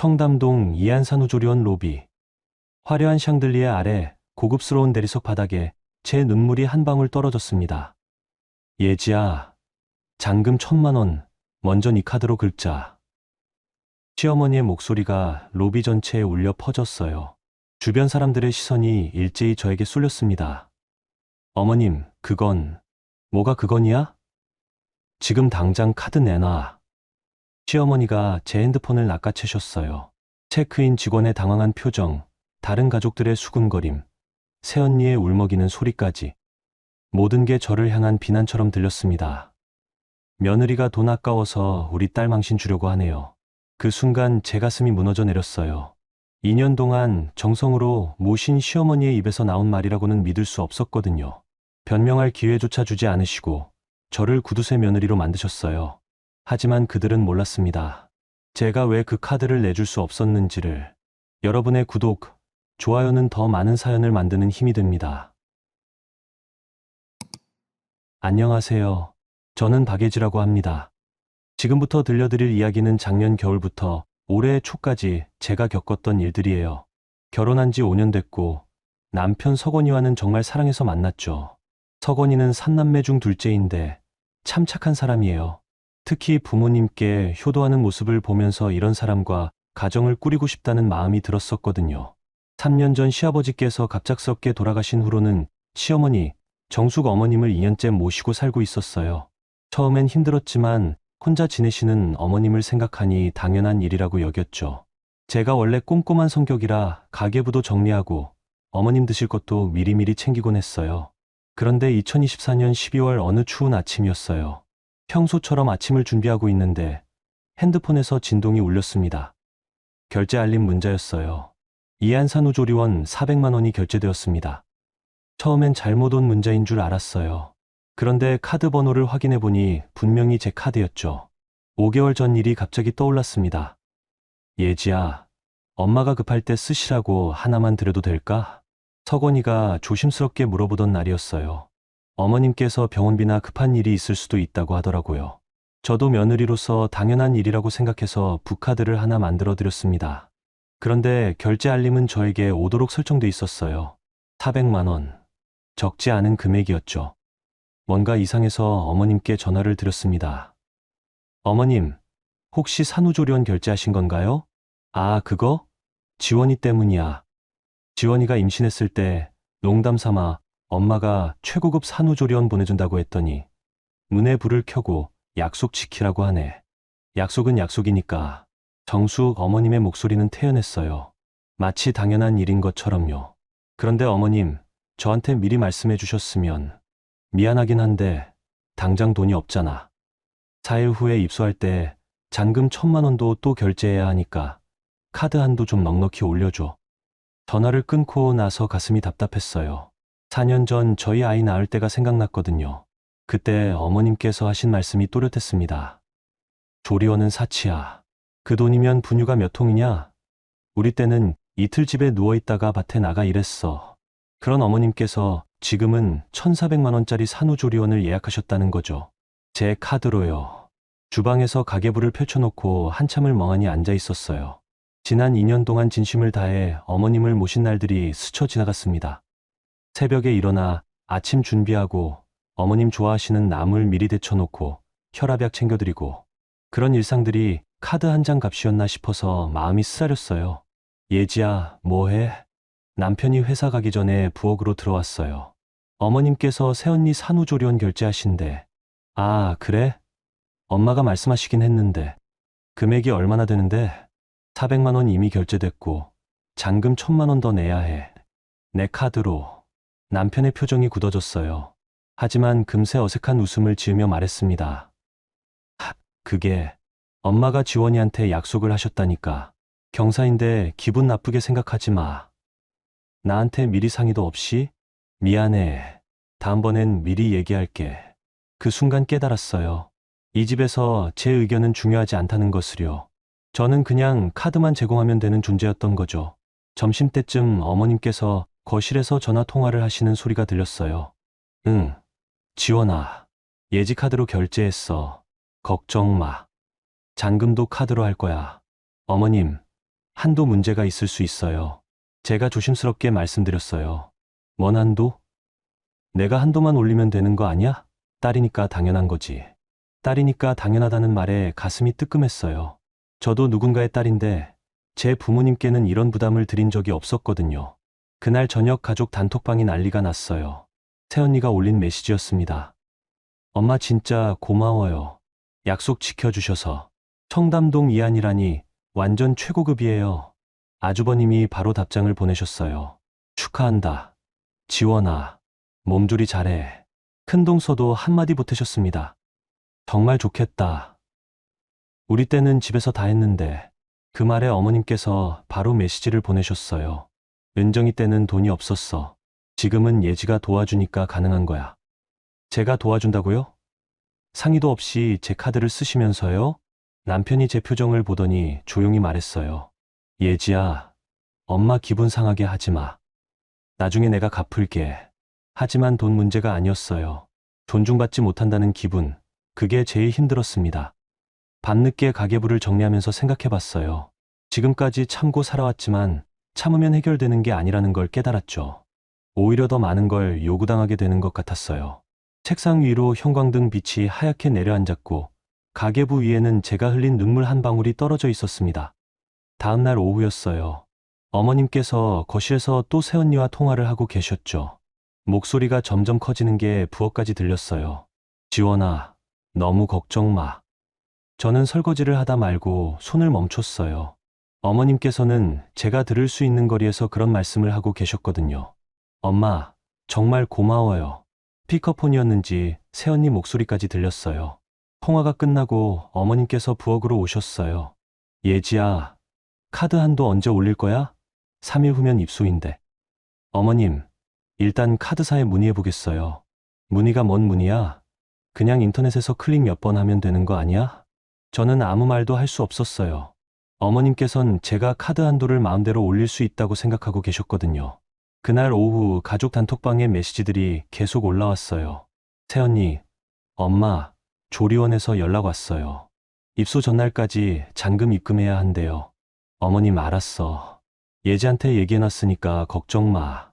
청담동 이안산후조리원 로비. 화려한 샹들리에 아래 고급스러운 대리석 바닥에 제 눈물이 한 방울 떨어졌습니다. 예지야, 잔금 1,000만 원, 먼저 네 카드로 긁자. 시어머니의 목소리가 로비 전체에 울려 퍼졌어요. 주변 사람들의 시선이 일제히 저에게 쏠렸습니다. 어머님, 그건, 뭐가 그건이야? 지금 당장 카드 내놔. 시어머니가 제 핸드폰을 낚아채셨어요. 체크인 직원의 당황한 표정, 다른 가족들의 수군거림, 새언니의 울먹이는 소리까지. 모든 게 저를 향한 비난처럼 들렸습니다. 며느리가 돈 아까워서 우리 딸 망신 주려고 하네요. 그 순간 제 가슴이 무너져 내렸어요. 2년 동안 정성으로 모신 시어머니의 입에서 나온 말이라고는 믿을 수 없었거든요. 변명할 기회조차 주지 않으시고 저를 구두쇠 며느리로 만드셨어요. 하지만 그들은 몰랐습니다. 제가 왜 그 카드를 내줄 수 없었는지를. 여러분의 구독, 좋아요는 더 많은 사연을 만드는 힘이 됩니다. 안녕하세요. 저는 박예지라고 합니다. 지금부터 들려드릴 이야기는 작년 겨울부터 올해 초까지 제가 겪었던 일들이에요. 결혼한 지 5년 됐고 남편 석원이와는 정말 사랑해서 만났죠. 석원이는 3남매 중 둘째인데 참 착한 사람이에요. 특히 부모님께 효도하는 모습을 보면서 이런 사람과 가정을 꾸리고 싶다는 마음이 들었었거든요. 3년 전 시아버지께서 갑작스럽게 돌아가신 후로는 시어머니, 정숙 어머님을 2년째 모시고 살고 있었어요. 처음엔 힘들었지만 혼자 지내시는 어머님을 생각하니 당연한 일이라고 여겼죠. 제가 원래 꼼꼼한 성격이라 가계부도 정리하고 어머님 드실 것도 미리미리 챙기곤 했어요. 그런데 2024년 12월 어느 추운 아침이었어요. 평소처럼 아침을 준비하고 있는데 핸드폰에서 진동이 울렸습니다. 결제 알림 문자였어요. 이안산후조리원 400만 원이 결제되었습니다. 처음엔 잘못 온 문자인 줄 알았어요. 그런데 카드 번호를 확인해 보니 분명히 제 카드였죠. 5개월 전 일이 갑자기 떠올랐습니다. 예지야, 엄마가 급할 때 쓰시라고 하나만 드려도 될까? 석원이가 조심스럽게 물어보던 날이었어요. 어머님께서 병원비나 급한 일이 있을 수도 있다고 하더라고요. 저도 며느리로서 당연한 일이라고 생각해서 부카드를 하나 만들어 드렸습니다. 그런데 결제 알림은 저에게 오도록 설정돼 있었어요. 400만 원. 적지 않은 금액이었죠. 뭔가 이상해서 어머님께 전화를 드렸습니다. 어머님, 혹시 산후조리원 결제하신 건가요? 아, 그거? 지원이 때문이야. 지원이가 임신했을 때 농담 삼아 엄마가 최고급 산후조리원 보내준다고 했더니 문에 불을 켜고 약속 지키라고 하네. 약속은 약속이니까. 정숙 어머님의 목소리는 태연했어요. 마치 당연한 일인 것처럼요. 그런데 어머님, 저한테 미리 말씀해 주셨으면. 미안하긴 한데 당장 돈이 없잖아. 4일 후에 입소할 때 잔금 1,000만 원도 또 결제해야 하니까 카드 한도 좀 넉넉히 올려줘. 전화를 끊고 나서 가슴이 답답했어요. 4년 전 저희 아이 낳을 때가 생각났거든요. 그때 어머님께서 하신 말씀이 또렷했습니다. 조리원은 사치야. 그 돈이면 분유가 몇 통이냐? 우리 때는 이틀 집에 누워있다가 밭에 나가 일했어. 그런 어머님께서 지금은 1,400만 원짜리 산후조리원을 예약하셨다는 거죠. 제 카드로요. 주방에서 가계부를 펼쳐놓고 한참을 멍하니 앉아 있었어요. 지난 2년 동안 진심을 다해 어머님을 모신 날들이 스쳐 지나갔습니다. 새벽에 일어나 아침 준비하고 어머님 좋아하시는 나물 미리 데쳐놓고 혈압약 챙겨드리고 그런 일상들이 카드 한 장 값이었나 싶어서 마음이 쓰라렸어요. 예지야, 뭐해? 남편이 회사 가기 전에 부엌으로 들어왔어요. 어머님께서 새언니 산후조리원 결제하신대. 아, 그래? 엄마가 말씀하시긴 했는데. 금액이 얼마나 되는데? 400만 원 이미 결제됐고 잔금 1,000만 원 더 내야 해. 내 카드로. 남편의 표정이 굳어졌어요. 하지만 금세 어색한 웃음을 지으며 말했습니다. 그게 엄마가 지원이한테 약속을 하셨다니까. 경사인데 기분 나쁘게 생각하지 마. 나한테 미리 상의도 없이? 미안해. 다음번엔 미리 얘기할게. 그 순간 깨달았어요. 이 집에서 제 의견은 중요하지 않다는 것을요. 저는 그냥 카드만 제공하면 되는 존재였던 거죠. 점심때쯤 어머님께서 거실에서 전화 통화를 하시는 소리가 들렸어요. 응, 지원아. 예지 카드로 결제했어. 걱정 마. 잔금도 카드로 할 거야. 어머님, 한도 문제가 있을 수 있어요. 제가 조심스럽게 말씀드렸어요. 뭔 한도? 내가 한도만 올리면 되는 거 아니야? 딸이니까 당연한 거지. 딸이니까 당연하다는 말에 가슴이 뜨끔했어요. 저도 누군가의 딸인데 제 부모님께는 이런 부담을 드린 적이 없었거든요. 그날 저녁 가족 단톡방이 난리가 났어요. 새언니가 올린 메시지였습니다. 엄마 진짜 고마워요. 약속 지켜주셔서. 청담동 이한이라니 완전 최고급이에요. 아주버님이 바로 답장을 보내셨어요. 축하한다. 지원아. 몸조리 잘해. 큰동서도 한마디 보태셨습니다. 정말 좋겠다. 우리 때는 집에서 다 했는데. 그 말에 어머님께서 바로 메시지를 보내셨어요. 은정이 때는 돈이 없었어. 지금은 예지가 도와주니까 가능한 거야. 제가 도와준다고요? 상의도 없이 제 카드를 쓰시면서요? 남편이 제 표정을 보더니 조용히 말했어요. 예지야, 엄마 기분 상하게 하지 마. 나중에 내가 갚을게. 하지만 돈 문제가 아니었어요. 존중받지 못한다는 기분, 그게 제일 힘들었습니다. 밤늦게 가계부를 정리하면서 생각해봤어요. 지금까지 참고 살아왔지만 참으면 해결되는 게 아니라는 걸 깨달았죠. 오히려 더 많은 걸 요구당하게 되는 것 같았어요. 책상 위로 형광등 빛이 하얗게 내려앉았고 가계부 위에는 제가 흘린 눈물 한 방울이 떨어져 있었습니다. 다음 날 오후였어요. 어머님께서 거실에서 또 새언니와 통화를 하고 계셨죠. 목소리가 점점 커지는 게 부엌까지 들렸어요. 지원아, 너무 걱정 마. 저는 설거지를 하다 말고 손을 멈췄어요. 어머님께서는 제가 들을 수 있는 거리에서 그런 말씀을 하고 계셨거든요. 엄마, 정말 고마워요. 피커폰이었는지 새언니 목소리까지 들렸어요. 통화가 끝나고 어머님께서 부엌으로 오셨어요. 예지야, 카드 한도 언제 올릴 거야? 3일 후면 입소인데. 어머님, 일단 카드사에 문의해 보겠어요. 문의가 뭔 문의야? 그냥 인터넷에서 클릭 몇 번 하면 되는 거 아니야? 저는 아무 말도 할 수 없었어요. 어머님께선 제가 카드 한도를 마음대로 올릴 수 있다고 생각하고 계셨거든요. 그날 오후 가족 단톡방에 메시지들이 계속 올라왔어요. 새언니, 엄마, 조리원에서 연락 왔어요. 입소 전날까지 잔금 입금해야 한대요. 어머님 알았어. 예지한테 얘기해놨으니까 걱정 마.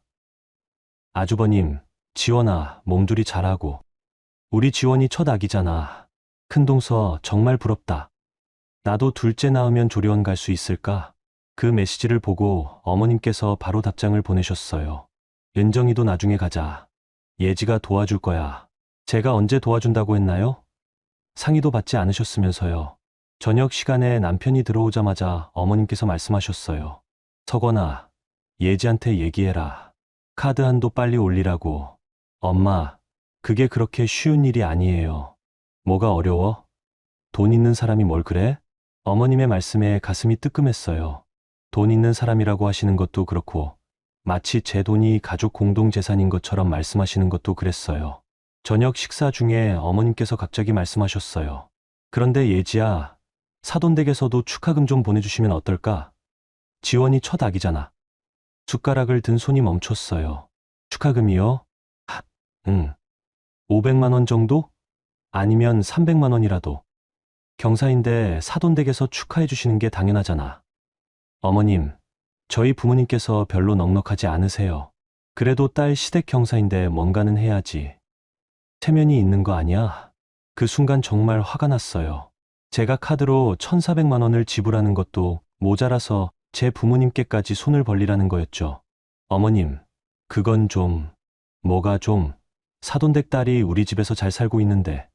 아주버님, 지원아, 몸조리 잘하고. 우리 지원이 첫 아기잖아. 큰동서 정말 부럽다. 나도 둘째 낳으면 조리원 갈 수 있을까? 그 메시지를 보고 어머님께서 바로 답장을 보내셨어요. 은정이도 나중에 가자. 예지가 도와줄 거야. 제가 언제 도와준다고 했나요? 상의도 받지 않으셨으면서요. 저녁 시간에 남편이 들어오자마자 어머님께서 말씀하셨어요. 석원아, 예지한테 얘기해라. 카드 한도 빨리 올리라고. 엄마, 그게 그렇게 쉬운 일이 아니에요. 뭐가 어려워? 돈 있는 사람이 뭘 그래? 어머님의 말씀에 가슴이 뜨끔했어요. 돈 있는 사람이라고 하시는 것도 그렇고 마치 제 돈이 가족 공동 재산인 것처럼 말씀하시는 것도 그랬어요. 저녁 식사 중에 어머님께서 갑자기 말씀하셨어요. 그런데 예지야, 사돈댁에서도 축하금 좀 보내주시면 어떨까? 지원이 첫 아기잖아. 숟가락을 든 손이 멈췄어요. 축하금이요? 응. 500만 원 정도? 아니면 300만 원이라도. 경사인데 사돈댁에서 축하해 주시는 게 당연하잖아. 어머님, 저희 부모님께서 별로 넉넉하지 않으세요. 그래도 딸 시댁 경사인데 뭔가는 해야지. 체면이 있는 거 아니야? 그 순간 정말 화가 났어요. 제가 카드로 1,400만 원을 지불하는 것도 모자라서 제 부모님께까지 손을 벌리라는 거였죠. 어머님, 그건 좀, 뭐가 좀, 사돈댁 딸이 우리 집에서 잘 살고 있는데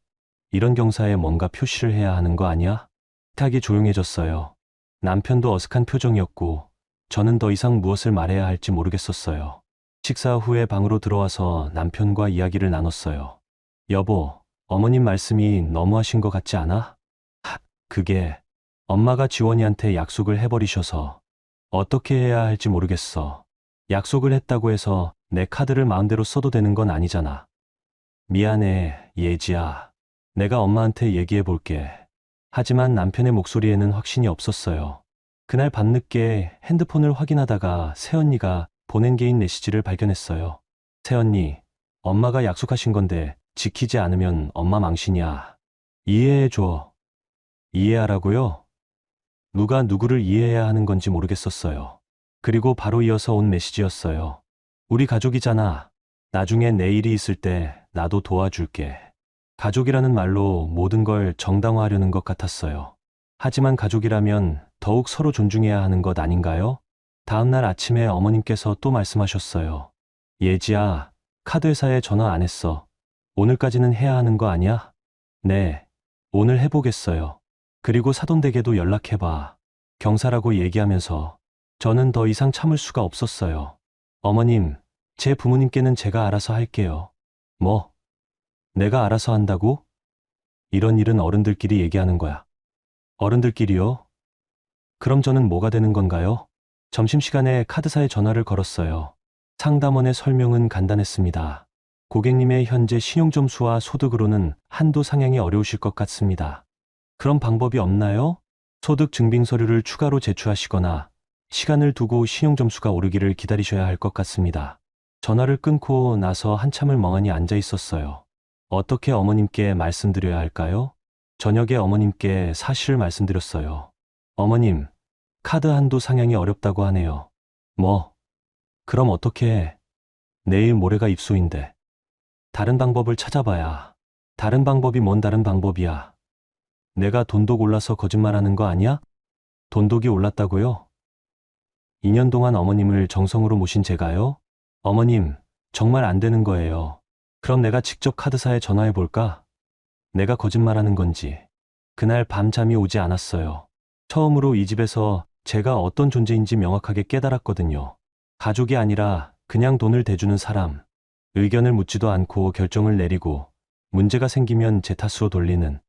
이런 경사에 뭔가 표시를 해야 하는 거 아니야? 탁이 조용해졌어요. 남편도 어색한 표정이었고 저는 더 이상 무엇을 말해야 할지 모르겠었어요. 식사 후에 방으로 들어와서 남편과 이야기를 나눴어요. 여보, 어머님 말씀이 너무하신 것 같지 않아? 그게 엄마가 지원이한테 약속을 해버리셔서 어떻게 해야 할지 모르겠어. 약속을 했다고 해서 내 카드를 마음대로 써도 되는 건 아니잖아. 미안해, 예지야. 내가 엄마한테 얘기해 볼게. 하지만 남편의 목소리에는 확신이 없었어요. 그날 밤늦게 핸드폰을 확인하다가 새언니가 보낸 개인 메시지를 발견했어요. 새언니, 엄마가 약속하신 건데 지키지 않으면 엄마 망신이야. 이해해줘. 이해하라고요? 누가 누구를 이해해야 하는 건지 모르겠었어요. 그리고 바로 이어서 온 메시지였어요. 우리 가족이잖아. 나중에 내 일이 있을 때 나도 도와줄게. 가족이라는 말로 모든 걸 정당화하려는 것 같았어요. 하지만 가족이라면 더욱 서로 존중해야 하는 것 아닌가요? 다음 날 아침에 어머님께서 또 말씀하셨어요. 예지야, 카드회사에 전화 안 했어. 오늘까지는 해야 하는 거 아니야? 네, 오늘 해보겠어요. 그리고 사돈댁에도 연락해봐. 경사라고 얘기하면서 저는 더 이상 참을 수가 없었어요. 어머님, 제 부모님께는 제가 알아서 할게요. 뭐? 내가 알아서 한다고? 이런 일은 어른들끼리 얘기하는 거야. 어른들끼리요? 그럼 저는 뭐가 되는 건가요? 점심시간에 카드사에 전화를 걸었어요. 상담원의 설명은 간단했습니다. 고객님의 현재 신용점수와 소득으로는 한도 상향이 어려우실 것 같습니다. 그런 방법이 없나요? 소득 증빙 서류를 추가로 제출하시거나 시간을 두고 신용점수가 오르기를 기다리셔야 할 것 같습니다. 전화를 끊고 나서 한참을 멍하니 앉아 있었어요. 어떻게 어머님께 말씀드려야 할까요? 저녁에 어머님께 사실을 말씀드렸어요. 어머님, 카드 한도 상향이 어렵다고 하네요. 뭐? 그럼 어떻게 해? 내일 모레가 입소인데. 다른 방법을 찾아봐야. 다른 방법이 뭔 다른 방법이야. 내가 돈독 올라서 거짓말하는 거 아니야? 돈독이 올랐다고요? 2년 동안 어머님을 정성으로 모신 제가요? 어머님, 정말 안 되는 거예요. 그럼 내가 직접 카드사에 전화해 볼까? 내가 거짓말하는 건지. 그날 밤 잠이 오지 않았어요. 처음으로 이 집에서 제가 어떤 존재인지 명확하게 깨달았거든요. 가족이 아니라 그냥 돈을 대주는 사람. 의견을 묻지도 않고 결정을 내리고 문제가 생기면 제 탓으로 돌리는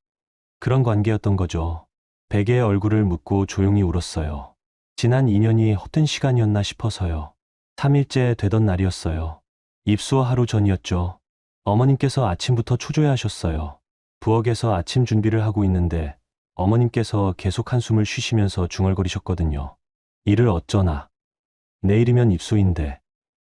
그런 관계였던 거죠. 베개에 얼굴을 묻고 조용히 울었어요. 지난 2년이 헛된 시간이었나 싶어서요. 3일째 되던 날이었어요. 입소 하루 전이었죠. 어머님께서 아침부터 초조해하셨어요. 부엌에서 아침 준비를 하고 있는데 어머님께서 계속 한숨을 쉬시면서 중얼거리셨거든요. 일을 어쩌나. 내일이면 입소인데.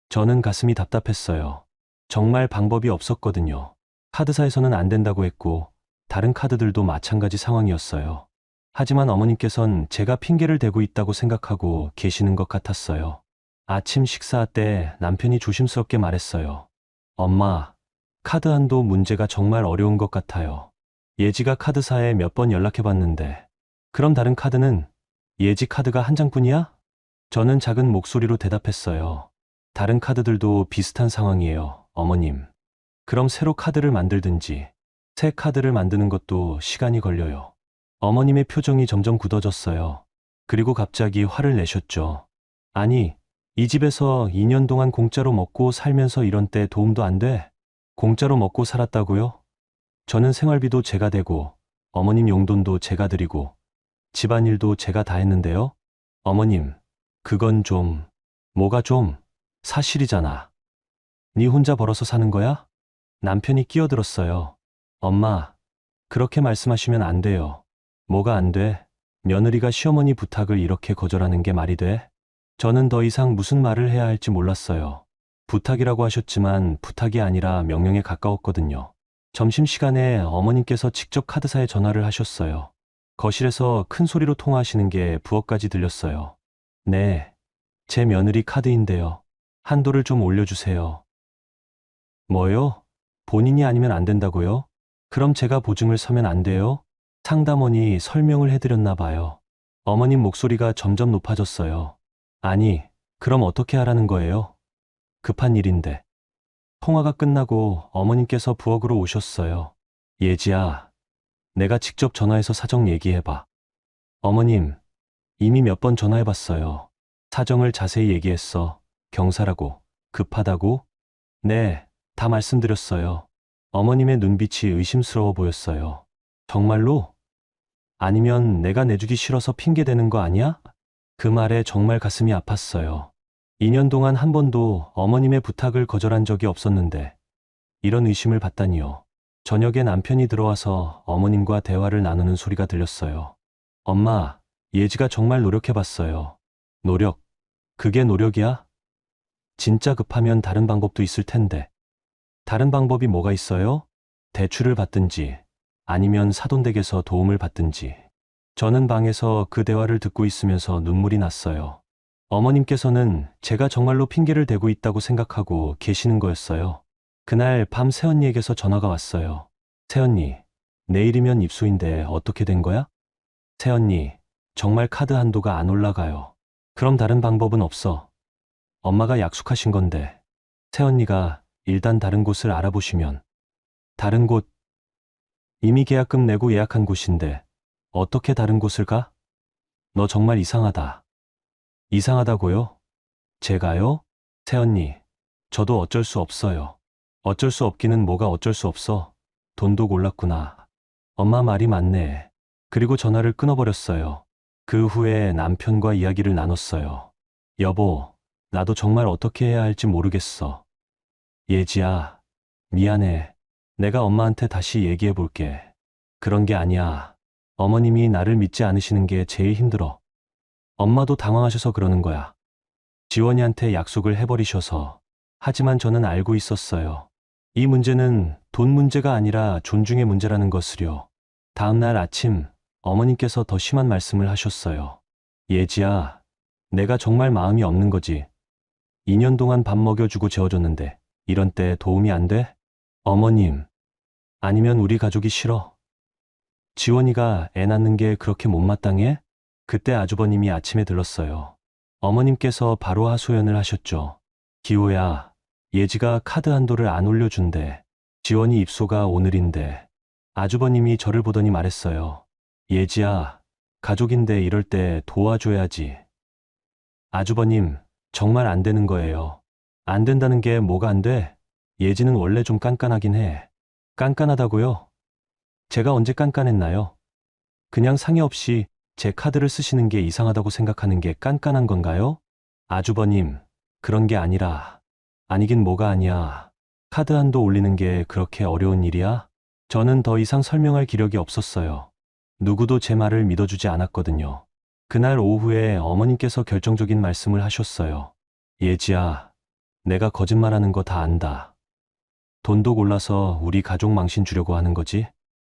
저는 가슴이 답답했어요. 정말 방법이 없었거든요. 카드사에서는 안 된다고 했고 다른 카드들도 마찬가지 상황이었어요. 하지만 어머님께선 제가 핑계를 대고 있다고 생각하고 계시는 것 같았어요. 아침 식사 때 남편이 조심스럽게 말했어요. 엄마, 카드 한도 문제가 정말 어려운 것 같아요. 예지가 카드사에 몇 번 연락해봤는데 그럼 다른 카드는 예지 카드가 한 장뿐이야? 저는 작은 목소리로 대답했어요. 다른 카드들도 비슷한 상황이에요, 어머님. 그럼 새로 카드를 만들든지 새 카드를 만드는 것도 시간이 걸려요. 어머님의 표정이 점점 굳어졌어요. 그리고 갑자기 화를 내셨죠. 아니, 이 집에서 2년 동안 공짜로 먹고 살면서 이런 때 도움도 안 돼? 공짜로 먹고 살았다고요? 저는 생활비도 제가 대고 어머님 용돈도 제가 드리고 집안일도 제가 다 했는데요. 어머님, 그건 좀, 뭐가 좀, 사실이잖아. 네 혼자 벌어서 사는 거야? 남편이 끼어들었어요. 엄마, 그렇게 말씀하시면 안 돼요. 뭐가 안 돼? 며느리가 시어머니 부탁을 이렇게 거절하는 게 말이 돼? 저는 더 이상 무슨 말을 해야 할지 몰랐어요. 부탁이라고 하셨지만 부탁이 아니라 명령에 가까웠거든요. 점심시간에 어머님께서 직접 카드사에 전화를 하셨어요. 거실에서 큰 소리로 통화하시는 게 부엌까지 들렸어요. 네, 제 며느리 카드인데요. 한도를 좀 올려주세요. 뭐요? 본인이 아니면 안 된다고요? 그럼 제가 보증을 서면 안 돼요? 상담원이 설명을 해드렸나 봐요. 어머님 목소리가 점점 높아졌어요. 아니, 그럼 어떻게 하라는 거예요? 급한 일인데. 통화가 끝나고 어머님께서 부엌으로 오셨어요. 예지야, 내가 직접 전화해서 사정 얘기해봐. 어머님, 이미 몇 번 전화해봤어요. 사정을 자세히 얘기했어. 경사라고. 급하다고? 네, 다 말씀드렸어요. 어머님의 눈빛이 의심스러워 보였어요. 정말로? 아니면 내가 내주기 싫어서 핑계대는 거 아니야? 그 말에 정말 가슴이 아팠어요. 2년 동안 한 번도 어머님의 부탁을 거절한 적이 없었는데 이런 의심을 받다니요. 저녁에 남편이 들어와서 어머님과 대화를 나누는 소리가 들렸어요. 엄마, 예지가 정말 노력해봤어요. 노력? 그게 노력이야? 진짜 급하면 다른 방법도 있을 텐데. 다른 방법이 뭐가 있어요? 대출을 받든지 아니면 사돈댁에서 도움을 받든지. 저는 방에서 그 대화를 듣고 있으면서 눈물이 났어요. 어머님께서는 제가 정말로 핑계를 대고 있다고 생각하고 계시는 거였어요. 그날 밤 새언니에게서 전화가 왔어요. 새언니, 내일이면 입소인데 어떻게 된 거야? 새언니, 정말 카드 한도가 안 올라가요. 그럼 다른 방법은 없어. 엄마가 약속하신 건데. 새언니가 일단 다른 곳을 알아보시면. 다른 곳, 이미 계약금 내고 예약한 곳인데 어떻게 다른 곳을 가? 너 정말 이상하다. 이상하다고요? 제가요? 새언니, 저도 어쩔 수 없어요. 어쩔 수 없기는 뭐가 어쩔 수 없어. 돈도 골랐구나. 엄마 말이 맞네. 그리고 전화를 끊어버렸어요. 그 후에 남편과 이야기를 나눴어요. 여보, 나도 정말 어떻게 해야 할지 모르겠어. 예지야, 미안해. 내가 엄마한테 다시 얘기해 볼게. 그런 게 아니야. 어머님이 나를 믿지 않으시는 게 제일 힘들어. 엄마도 당황하셔서 그러는 거야. 지원이한테 약속을 해버리셔서. 하지만 저는 알고 있었어요. 이 문제는 돈 문제가 아니라 존중의 문제라는 것을요. 다음 날 아침 어머님께서 더 심한 말씀을 하셨어요. 예지야, 내가 정말 마음이 없는 거지. 2년 동안 밥 먹여주고 재워줬는데 이런 때 도움이 안 돼? 어머님, 아니면 우리 가족이 싫어? 지원이가 애 낳는 게 그렇게 못마땅해? 그때 아주버님이 아침에 들렀어요. 어머님께서 바로 하소연을 하셨죠. 기호야, 예지가 카드 한도를 안 올려준대. 지원이 입소가 오늘인데. 아주버님이 저를 보더니 말했어요. 예지야, 가족인데 이럴 때 도와줘야지. 아주버님, 정말 안 되는 거예요. 안 된다는 게 뭐가 안 돼? 예지는 원래 좀 깐깐하긴 해. 깐깐하다고요? 제가 언제 깐깐했나요? 그냥 상의 없이 제 카드를 쓰시는 게 이상하다고 생각하는 게 깐깐한 건가요? 아주버님, 그런 게 아니라. 아니긴 뭐가 아니야. 카드 한도 올리는 게 그렇게 어려운 일이야? 저는 더 이상 설명할 기력이 없었어요. 누구도 제 말을 믿어주지 않았거든요. 그날 오후에 어머님께서 결정적인 말씀을 하셨어요. 예지야, 내가 거짓말하는 거 다 안다. 돈도 골라서 우리 가족 망신 주려고 하는 거지?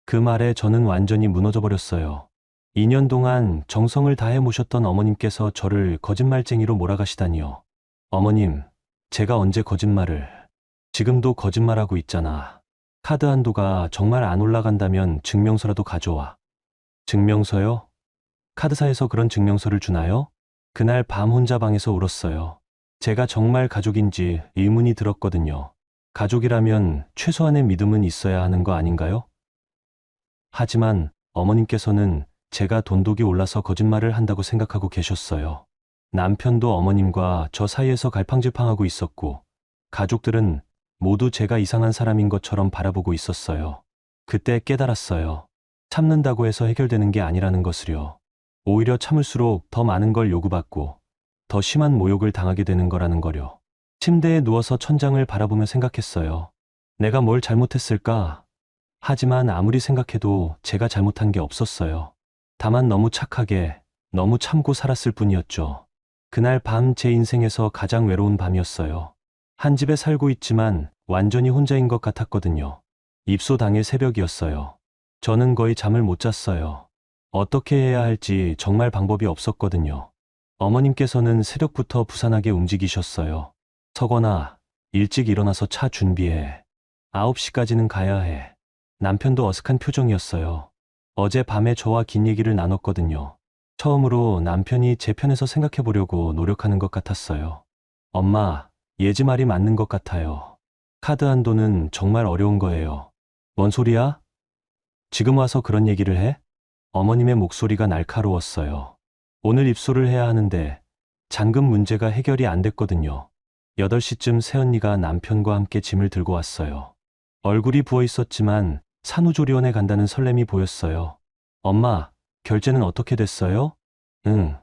그 말에 저는 완전히 무너져 버렸어요. 2년 동안 정성을 다해 모셨던 어머님께서 저를 거짓말쟁이로 몰아가시다니요. 어머님, 제가 언제 거짓말을. 지금도 거짓말하고 있잖아. 카드 한도가 정말 안 올라간다면 증명서라도 가져와. 증명서요? 카드사에서 그런 증명서를 주나요? 그날 밤 혼자 방에서 울었어요. 제가 정말 가족인지 의문이 들었거든요. 가족이라면 최소한의 믿음은 있어야 하는 거 아닌가요? 하지만 어머님께서는 제가 돈독이 올라서 거짓말을 한다고 생각하고 계셨어요. 남편도 어머님과 저 사이에서 갈팡질팡하고 있었고, 가족들은 모두 제가 이상한 사람인 것처럼 바라보고 있었어요. 그때 깨달았어요. 참는다고 해서 해결되는 게 아니라는 것을요. 오히려 참을수록 더 많은 걸 요구받고 더 심한 모욕을 당하게 되는 거라는 거요. 침대에 누워서 천장을 바라보며 생각했어요. 내가 뭘 잘못했을까? 하지만 아무리 생각해도 제가 잘못한 게 없었어요. 다만 너무 착하게, 너무 참고 살았을 뿐이었죠. 그날 밤 제 인생에서 가장 외로운 밤이었어요. 한 집에 살고 있지만 완전히 혼자인 것 같았거든요. 입소 당일 새벽이었어요. 저는 거의 잠을 못 잤어요. 어떻게 해야 할지 정말 방법이 없었거든요. 어머님께서는 새벽부터 부산하게 움직이셨어요. 서거나, 일찍 일어나서 차 준비해. 9시까지는 가야 해. 남편도 어색한 표정이었어요. 어제 밤에 저와 긴 얘기를 나눴거든요. 처음으로 남편이 제 편에서 생각해 보려고 노력하는 것 같았어요. 엄마, 예지 말이 맞는 것 같아요. 카드 한도는 정말 어려운 거예요. 뭔 소리야? 지금 와서 그런 얘기를 해? 어머님의 목소리가 날카로웠어요. 오늘 입소를 해야 하는데 잔금 문제가 해결이 안 됐거든요. 8시쯤 새언니가 남편과 함께 짐을 들고 왔어요. 얼굴이 부어 있었지만 산후조리원에 간다는 설렘이 보였어요. 엄마, 결제는 어떻게 됐어요? 응,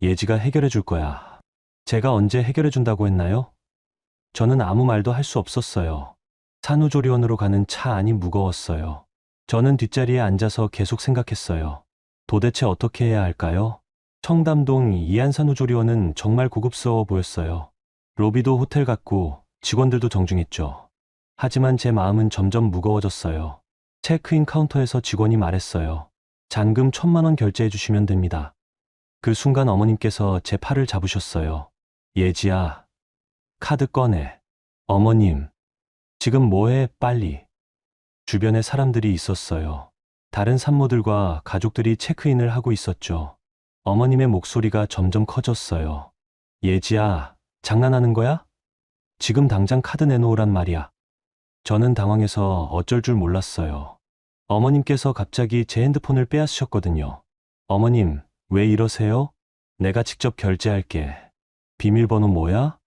예지가 해결해 줄 거야. 제가 언제 해결해 준다고 했나요? 저는 아무 말도 할 수 없었어요. 산후조리원으로 가는 차 안이 무거웠어요. 저는 뒷자리에 앉아서 계속 생각했어요. 도대체 어떻게 해야 할까요? 청담동 이안산후조리원은 정말 고급스러워 보였어요. 로비도 호텔 같고 직원들도 정중했죠. 하지만 제 마음은 점점 무거워졌어요. 체크인 카운터에서 직원이 말했어요. 잔금 1,000만 원 결제해 주시면 됩니다. 그 순간 어머님께서 제 팔을 잡으셨어요. 예지야, 카드 꺼내. 어머님, 지금 뭐해, 빨리. 주변에 사람들이 있었어요. 다른 산모들과 가족들이 체크인을 하고 있었죠. 어머님의 목소리가 점점 커졌어요. 예지야, 장난하는 거야? 지금 당장 카드 내놓으란 말이야. 저는 당황해서 어쩔 줄 몰랐어요. 어머님께서 갑자기 제 핸드폰을 빼앗으셨거든요. 어머님, 왜 이러세요? 내가 직접 결제할게. 비밀번호 뭐야?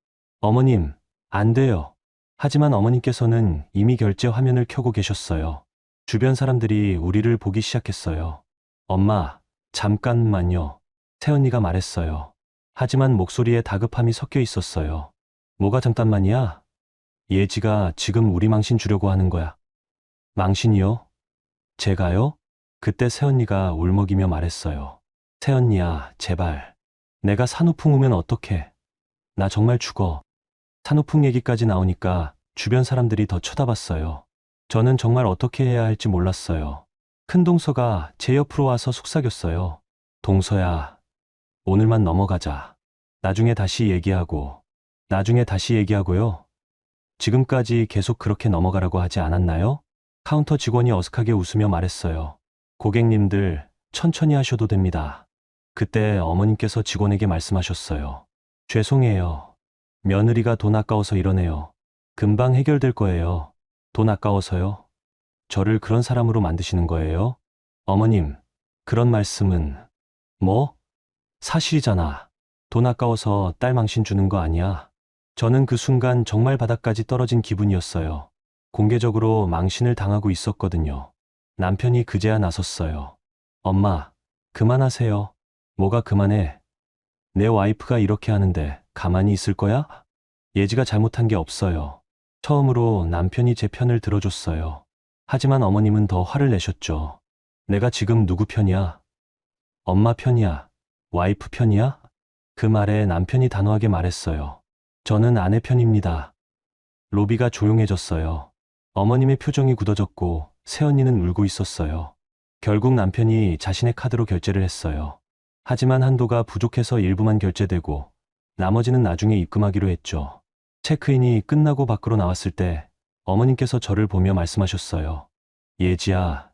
어머님, 안 돼요. 하지만 어머님께서는 이미 결제 화면을 켜고 계셨어요. 주변 사람들이 우리를 보기 시작했어요. 엄마, 잠깐만요. 새언니가 말했어요. 하지만 목소리에 다급함이 섞여 있었어요. 뭐가 잠깐만이야? 예지가 지금 우리 망신 주려고 하는 거야. 망신이요? 제가요? 그때 새언니가 울먹이며 말했어요. 새언니야, 제발. 내가 산후풍 오면 어떡해? 나 정말 죽어. 산후풍 얘기까지 나오니까 주변 사람들이 더 쳐다봤어요. 저는 정말 어떻게 해야 할지 몰랐어요. 큰 동서가 제 옆으로 와서 속삭였어요. 동서야, 오늘만 넘어가자. 나중에 다시 얘기하고요. 지금까지 계속 그렇게 넘어가라고 하지 않았나요? 카운터 직원이 어색하게 웃으며 말했어요. 고객님들, 천천히 하셔도 됩니다. 그때 어머님께서 직원에게 말씀하셨어요. 죄송해요. 며느리가 돈 아까워서 이러네요. 금방 해결될 거예요. 돈 아까워서요? 저를 그런 사람으로 만드시는 거예요? 어머님, 그런 말씀은. 뭐? 사실이잖아. 돈 아까워서 딸 망신 주는 거 아니야. 저는 그 순간 정말 바닥까지 떨어진 기분이었어요. 공개적으로 망신을 당하고 있었거든요. 남편이 그제야 나섰어요. 엄마, 그만하세요. 뭐가 그만해? 내 와이프가 이렇게 하는데 가만히 있을 거야? 예지가 잘못한 게 없어요. 처음으로 남편이 제 편을 들어줬어요. 하지만 어머님은 더 화를 내셨죠. 내가 지금 누구 편이야? 엄마 편이야? 와이프 편이야? 그 말에 남편이 단호하게 말했어요. 저는 아내 편입니다. 로비가 조용해졌어요. 어머님의 표정이 굳어졌고 새언니는 울고 있었어요. 결국 남편이 자신의 카드로 결제를 했어요. 하지만 한도가 부족해서 일부만 결제되고 나머지는 나중에 입금하기로 했죠. 체크인이 끝나고 밖으로 나왔을 때 어머님께서 저를 보며 말씀하셨어요. 예지야,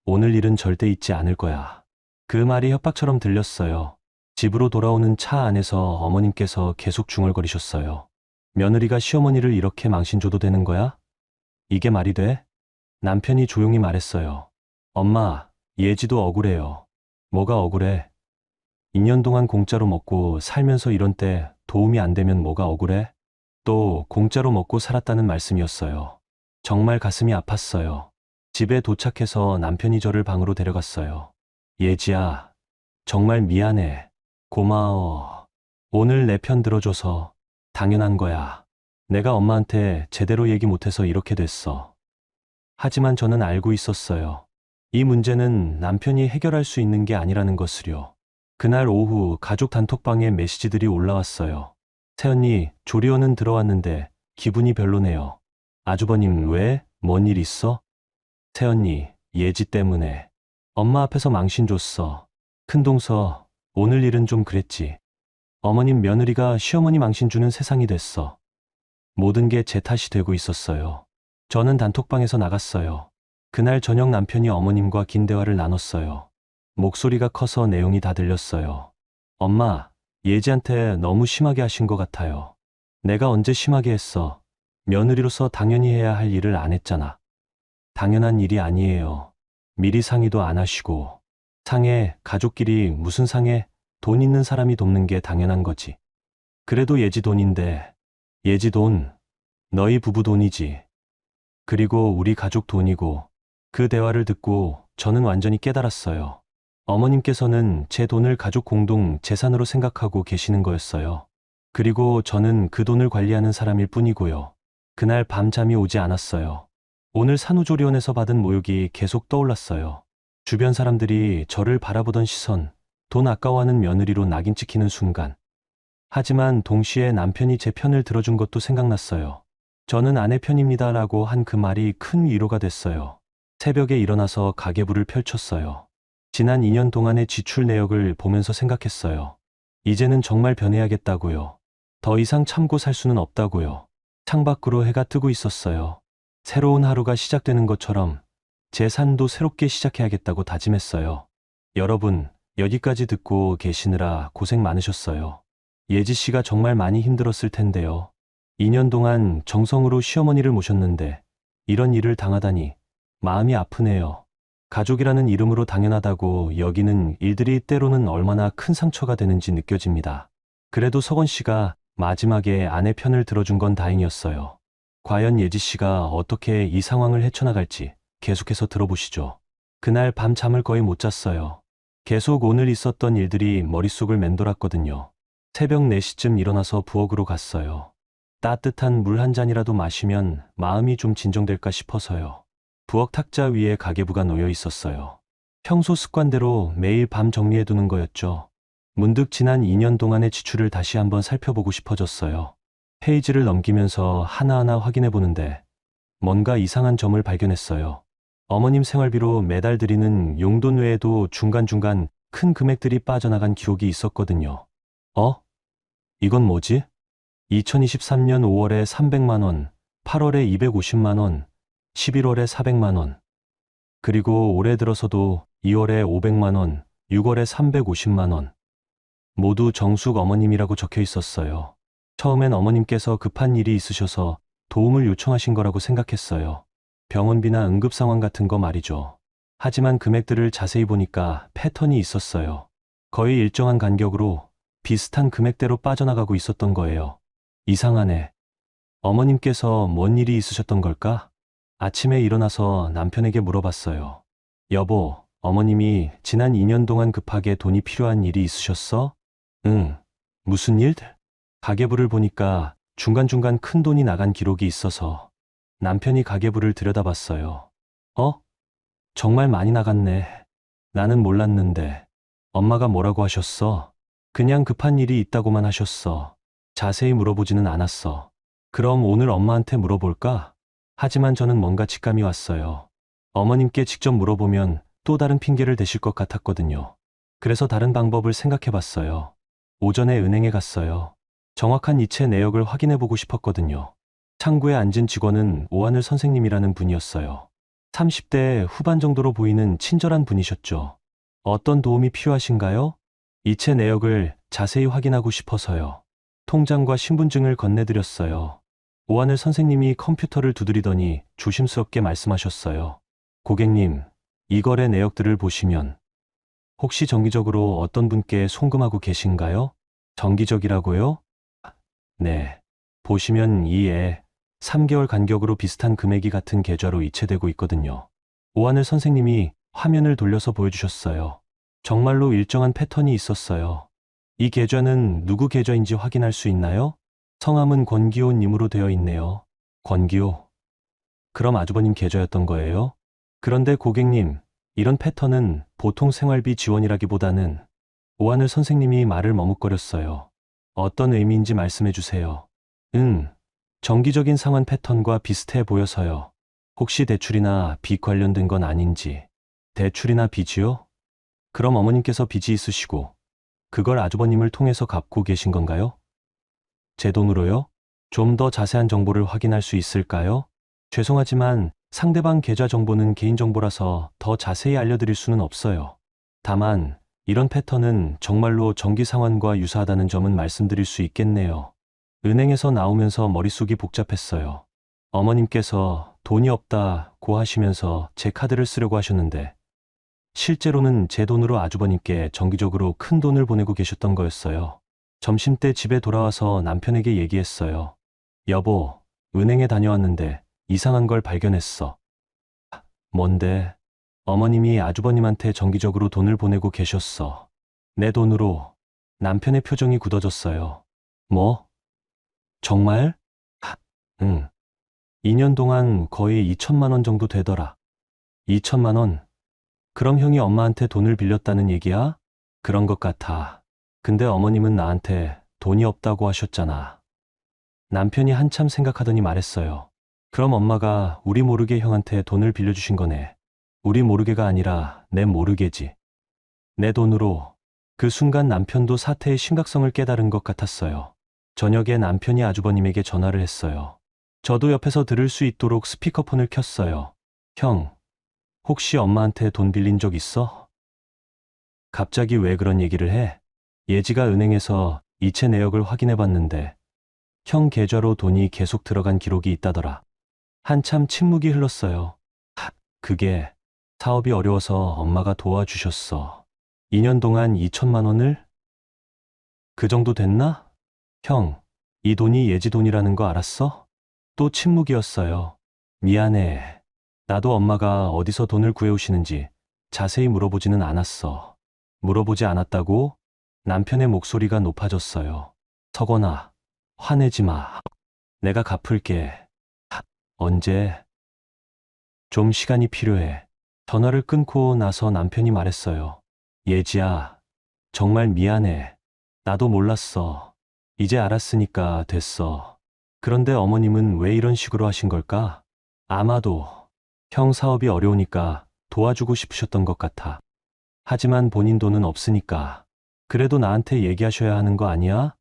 오늘 일은 절대 잊지 않을 거야. 그 말이 협박처럼 들렸어요. 집으로 돌아오는 차 안에서 어머님께서 계속 중얼거리셨어요. 며느리가 시어머니를 이렇게 망신 줘도 되는 거야? 이게 말이 돼? 남편이 조용히 말했어요. 엄마, 예지도 억울해요. 뭐가 억울해? 2년 동안 공짜로 먹고 살면서 이런 때 도움이 안 되면 뭐가 억울해? 또 공짜로 먹고 살았다는 말씀이었어요. 정말 가슴이 아팠어요. 집에 도착해서 남편이 저를 방으로 데려갔어요. 예지야, 정말 미안해. 고마워. 오늘 내 편 들어줘서 당연한 거야. 내가 엄마한테 제대로 얘기 못해서 이렇게 됐어. 하지만 저는 알고 있었어요. 이 문제는 남편이 해결할 수 있는 게 아니라는 것을요. 그날 오후 가족 단톡방에 메시지들이 올라왔어요. 새언니, 조리원은 들어왔는데 기분이 별로네요. 아주버님 왜? 뭔 일 있어? 새언니, 예지 때문에. 엄마 앞에서 망신 줬어. 큰동서, 오늘 일은 좀 그랬지. 어머님 며느리가 시어머니 망신 주는 세상이 됐어. 모든 게 제 탓이 되고 있었어요. 저는 단톡방에서 나갔어요. 그날 저녁 남편이 어머님과 긴 대화를 나눴어요. 목소리가 커서 내용이 다 들렸어요. 엄마, 예지한테 너무 심하게 하신 것 같아요. 내가 언제 심하게 했어? 며느리로서 당연히 해야 할 일을 안 했잖아. 당연한 일이 아니에요. 미리 상의도 안 하시고. 상해, 가족끼리 무슨 상해, 돈 있는 사람이 돕는 게 당연한 거지. 그래도 예지 돈인데, 예지 돈, 너희 부부 돈이지. 그리고 우리 가족 돈이고. 그 대화를 듣고 저는 완전히 깨달았어요. 어머님께서는 제 돈을 가족 공동 재산으로 생각하고 계시는 거였어요. 그리고 저는 그 돈을 관리하는 사람일 뿐이고요. 그날 밤 잠이 오지 않았어요. 오늘 산후조리원에서 받은 모욕이 계속 떠올랐어요. 주변 사람들이 저를 바라보던 시선, 돈 아까워하는 며느리로 낙인 찍히는 순간. 하지만 동시에 남편이 제 편을 들어준 것도 생각났어요. 저는 아내 편입니다라고 한 그 말이 큰 위로가 됐어요. 새벽에 일어나서 가계부를 펼쳤어요. 지난 2년 동안의 지출 내역을 보면서 생각했어요. 이제는 정말 변해야겠다고요. 더 이상 참고 살 수는 없다고요. 창밖으로 해가 뜨고 있었어요. 새로운 하루가 시작되는 것처럼 제 삶도 새롭게 시작해야겠다고 다짐했어요. 여러분, 여기까지 듣고 계시느라 고생 많으셨어요. 예지 씨가 정말 많이 힘들었을 텐데요. 2년 동안 정성으로 시어머니를 모셨는데 이런 일을 당하다니 마음이 아프네요. 가족이라는 이름으로 당연하다고 여기는 일들이 때로는 얼마나 큰 상처가 되는지 느껴집니다. 그래도 석원 씨가 마지막에 아내 편을 들어준 건 다행이었어요. 과연 예지 씨가 어떻게 이 상황을 헤쳐나갈지 계속해서 들어보시죠. 그날 밤 잠을 거의 못 잤어요. 계속 오늘 있었던 일들이 머릿속을 맴돌았거든요. 새벽 4시쯤 일어나서 부엌으로 갔어요. 따뜻한 물 한 잔이라도 마시면 마음이 좀 진정될까 싶어서요. 부엌 탁자 위에 가계부가 놓여 있었어요. 평소 습관대로 매일 밤 정리해두는 거였죠. 문득 지난 2년 동안의 지출을 다시 한번 살펴보고 싶어졌어요. 페이지를 넘기면서 하나하나 확인해 보는데 뭔가 이상한 점을 발견했어요. 어머님 생활비로 매달 드리는 용돈 외에도 중간중간 큰 금액들이 빠져나간 기록이 있었거든요. 이건 뭐지? 2023년 5월에 300만 원, 8월에 250만 원, 11월에 400만 원, 그리고 올해 들어서도 2월에 500만 원, 6월에 350만 원. 모두 정숙 어머님이라고 적혀 있었어요. 처음엔 어머님께서 급한 일이 있으셔서 도움을 요청하신 거라고 생각했어요. 병원비나 응급 상황 같은 거 말이죠. 하지만 금액들을 자세히 보니까 패턴이 있었어요. 거의 일정한 간격으로 비슷한 금액대로 빠져나가고 있었던 거예요. 이상하네. 어머님께서 뭔 일이 있으셨던 걸까? 아침에 일어나서 남편에게 물어봤어요. 여보, 어머님이 지난 2년 동안 급하게 돈이 필요한 일이 있으셨어? 응. 무슨 일? 가계부를 보니까 중간중간 큰 돈이 나간 기록이 있어서 남편이 가계부를 들여다봤어요. 정말 많이 나갔네. 나는 몰랐는데. 엄마가 뭐라고 하셨어? 그냥 급한 일이 있다고만 하셨어. 자세히 물어보지는 않았어. 그럼 오늘 엄마한테 물어볼까? 하지만 저는 뭔가 직감이 왔어요. 어머님께 직접 물어보면 또 다른 핑계를 대실 것 같았거든요. 그래서 다른 방법을 생각해 봤어요. 오전에 은행에 갔어요. 정확한 이체 내역을 확인해 보고 싶었거든요. 창구에 앉은 직원은 오하늘 선생님이라는 분이었어요. 30대 후반 정도로 보이는 친절한 분이셨죠. 어떤 도움이 필요하신가요? 이체 내역을 자세히 확인하고 싶어서요. 통장과 신분증을 건네드렸어요. 오하늘 선생님이 컴퓨터를 두드리더니 조심스럽게 말씀하셨어요. 고객님, 이 거래 내역들을 보시면 혹시 정기적으로 어떤 분께 송금하고 계신가요? 정기적이라고요? 네. 보시면 이에 3개월 간격으로 비슷한 금액이 같은 계좌로 이체되고 있거든요. 오하늘 선생님이 화면을 돌려서 보여주셨어요. 정말로 일정한 패턴이 있었어요. 이 계좌는 누구 계좌인지 확인할 수 있나요? 성함은 권기호 님으로 되어 있네요. 권기호. 그럼 아주버님 계좌였던 거예요? 그런데 고객님, 이런 패턴은 보통 생활비 지원이라기보다는 오하늘 선생님이 말을 머뭇거렸어요. 어떤 의미인지 말씀해 주세요. 정기적인 상환 패턴과 비슷해 보여서요. 혹시 대출이나 빚 관련된 건 아닌지. 대출이나 빚이요? 그럼 어머님께서 빚이 있으시고 그걸 아주버님을 통해서 갚고 계신 건가요? 제 돈으로요? 좀 더 자세한 정보를 확인할 수 있을까요? 죄송하지만 상대방 계좌 정보는 개인정보라서 더 자세히 알려드릴 수는 없어요. 다만 이런 패턴은 정말로 정기 상환과 유사하다는 점은 말씀드릴 수 있겠네요. 은행에서 나오면서 머릿속이 복잡했어요. 어머님께서 돈이 없다고 하시면서 제 카드를 쓰려고 하셨는데 실제로는 제 돈으로 아주버님께 정기적으로 큰 돈을 보내고 계셨던 거였어요. 점심때 집에 돌아와서 남편에게 얘기했어요. 여보, 은행에 다녀왔는데 이상한 걸 발견했어. 뭔데? 어머님이 아주버님한테 정기적으로 돈을 보내고 계셨어. 내 돈으로. 남편의 표정이 굳어졌어요. 뭐? 정말? 응. 2년 동안 거의 2천만 원 정도 되더라. 2천만 원? 그럼 형이 엄마한테 돈을 빌렸다는 얘기야? 그런 것 같아. 근데 어머님은 나한테 돈이 없다고 하셨잖아. 남편이 한참 생각하더니 말했어요. 그럼 엄마가 우리 모르게 형한테 돈을 빌려주신 거네. 우리 모르게가 아니라 내 모르게지. 내 돈으로. 그 순간 남편도 사태의 심각성을 깨달은 것 같았어요. 저녁에 남편이 아주버님에게 전화를 했어요. 저도 옆에서 들을 수 있도록 스피커폰을 켰어요. 형, 혹시 엄마한테 돈 빌린 적 있어? 갑자기 왜 그런 얘기를 해? 예지가 은행에서 이체 내역을 확인해 봤는데 형 계좌로 돈이 계속 들어간 기록이 있다더라. 한참 침묵이 흘렀어요. 그게 사업이 어려워서 엄마가 도와주셨어. 2년 동안 2천만 원을? 그 정도 됐나? 형, 이 돈이 예지 돈이라는 거 알았어? 또 침묵이었어요. 미안해. 나도 엄마가 어디서 돈을 구해오시는지 자세히 물어보지는 않았어. 물어보지 않았다고? 남편의 목소리가 높아졌어요. 서건아, 화내지 마. 내가 갚을게. 언제? 좀 시간이 필요해. 전화를 끊고 나서 남편이 말했어요. 예지야, 정말 미안해. 나도 몰랐어. 이제 알았으니까 됐어. 그런데 어머님은 왜 이런 식으로 하신 걸까? 아마도 형 사업이 어려우니까 도와주고 싶으셨던 것 같아. 하지만 본인 돈은 없으니까. 그래도 나한테 얘기하셔야 하는 거 아니야?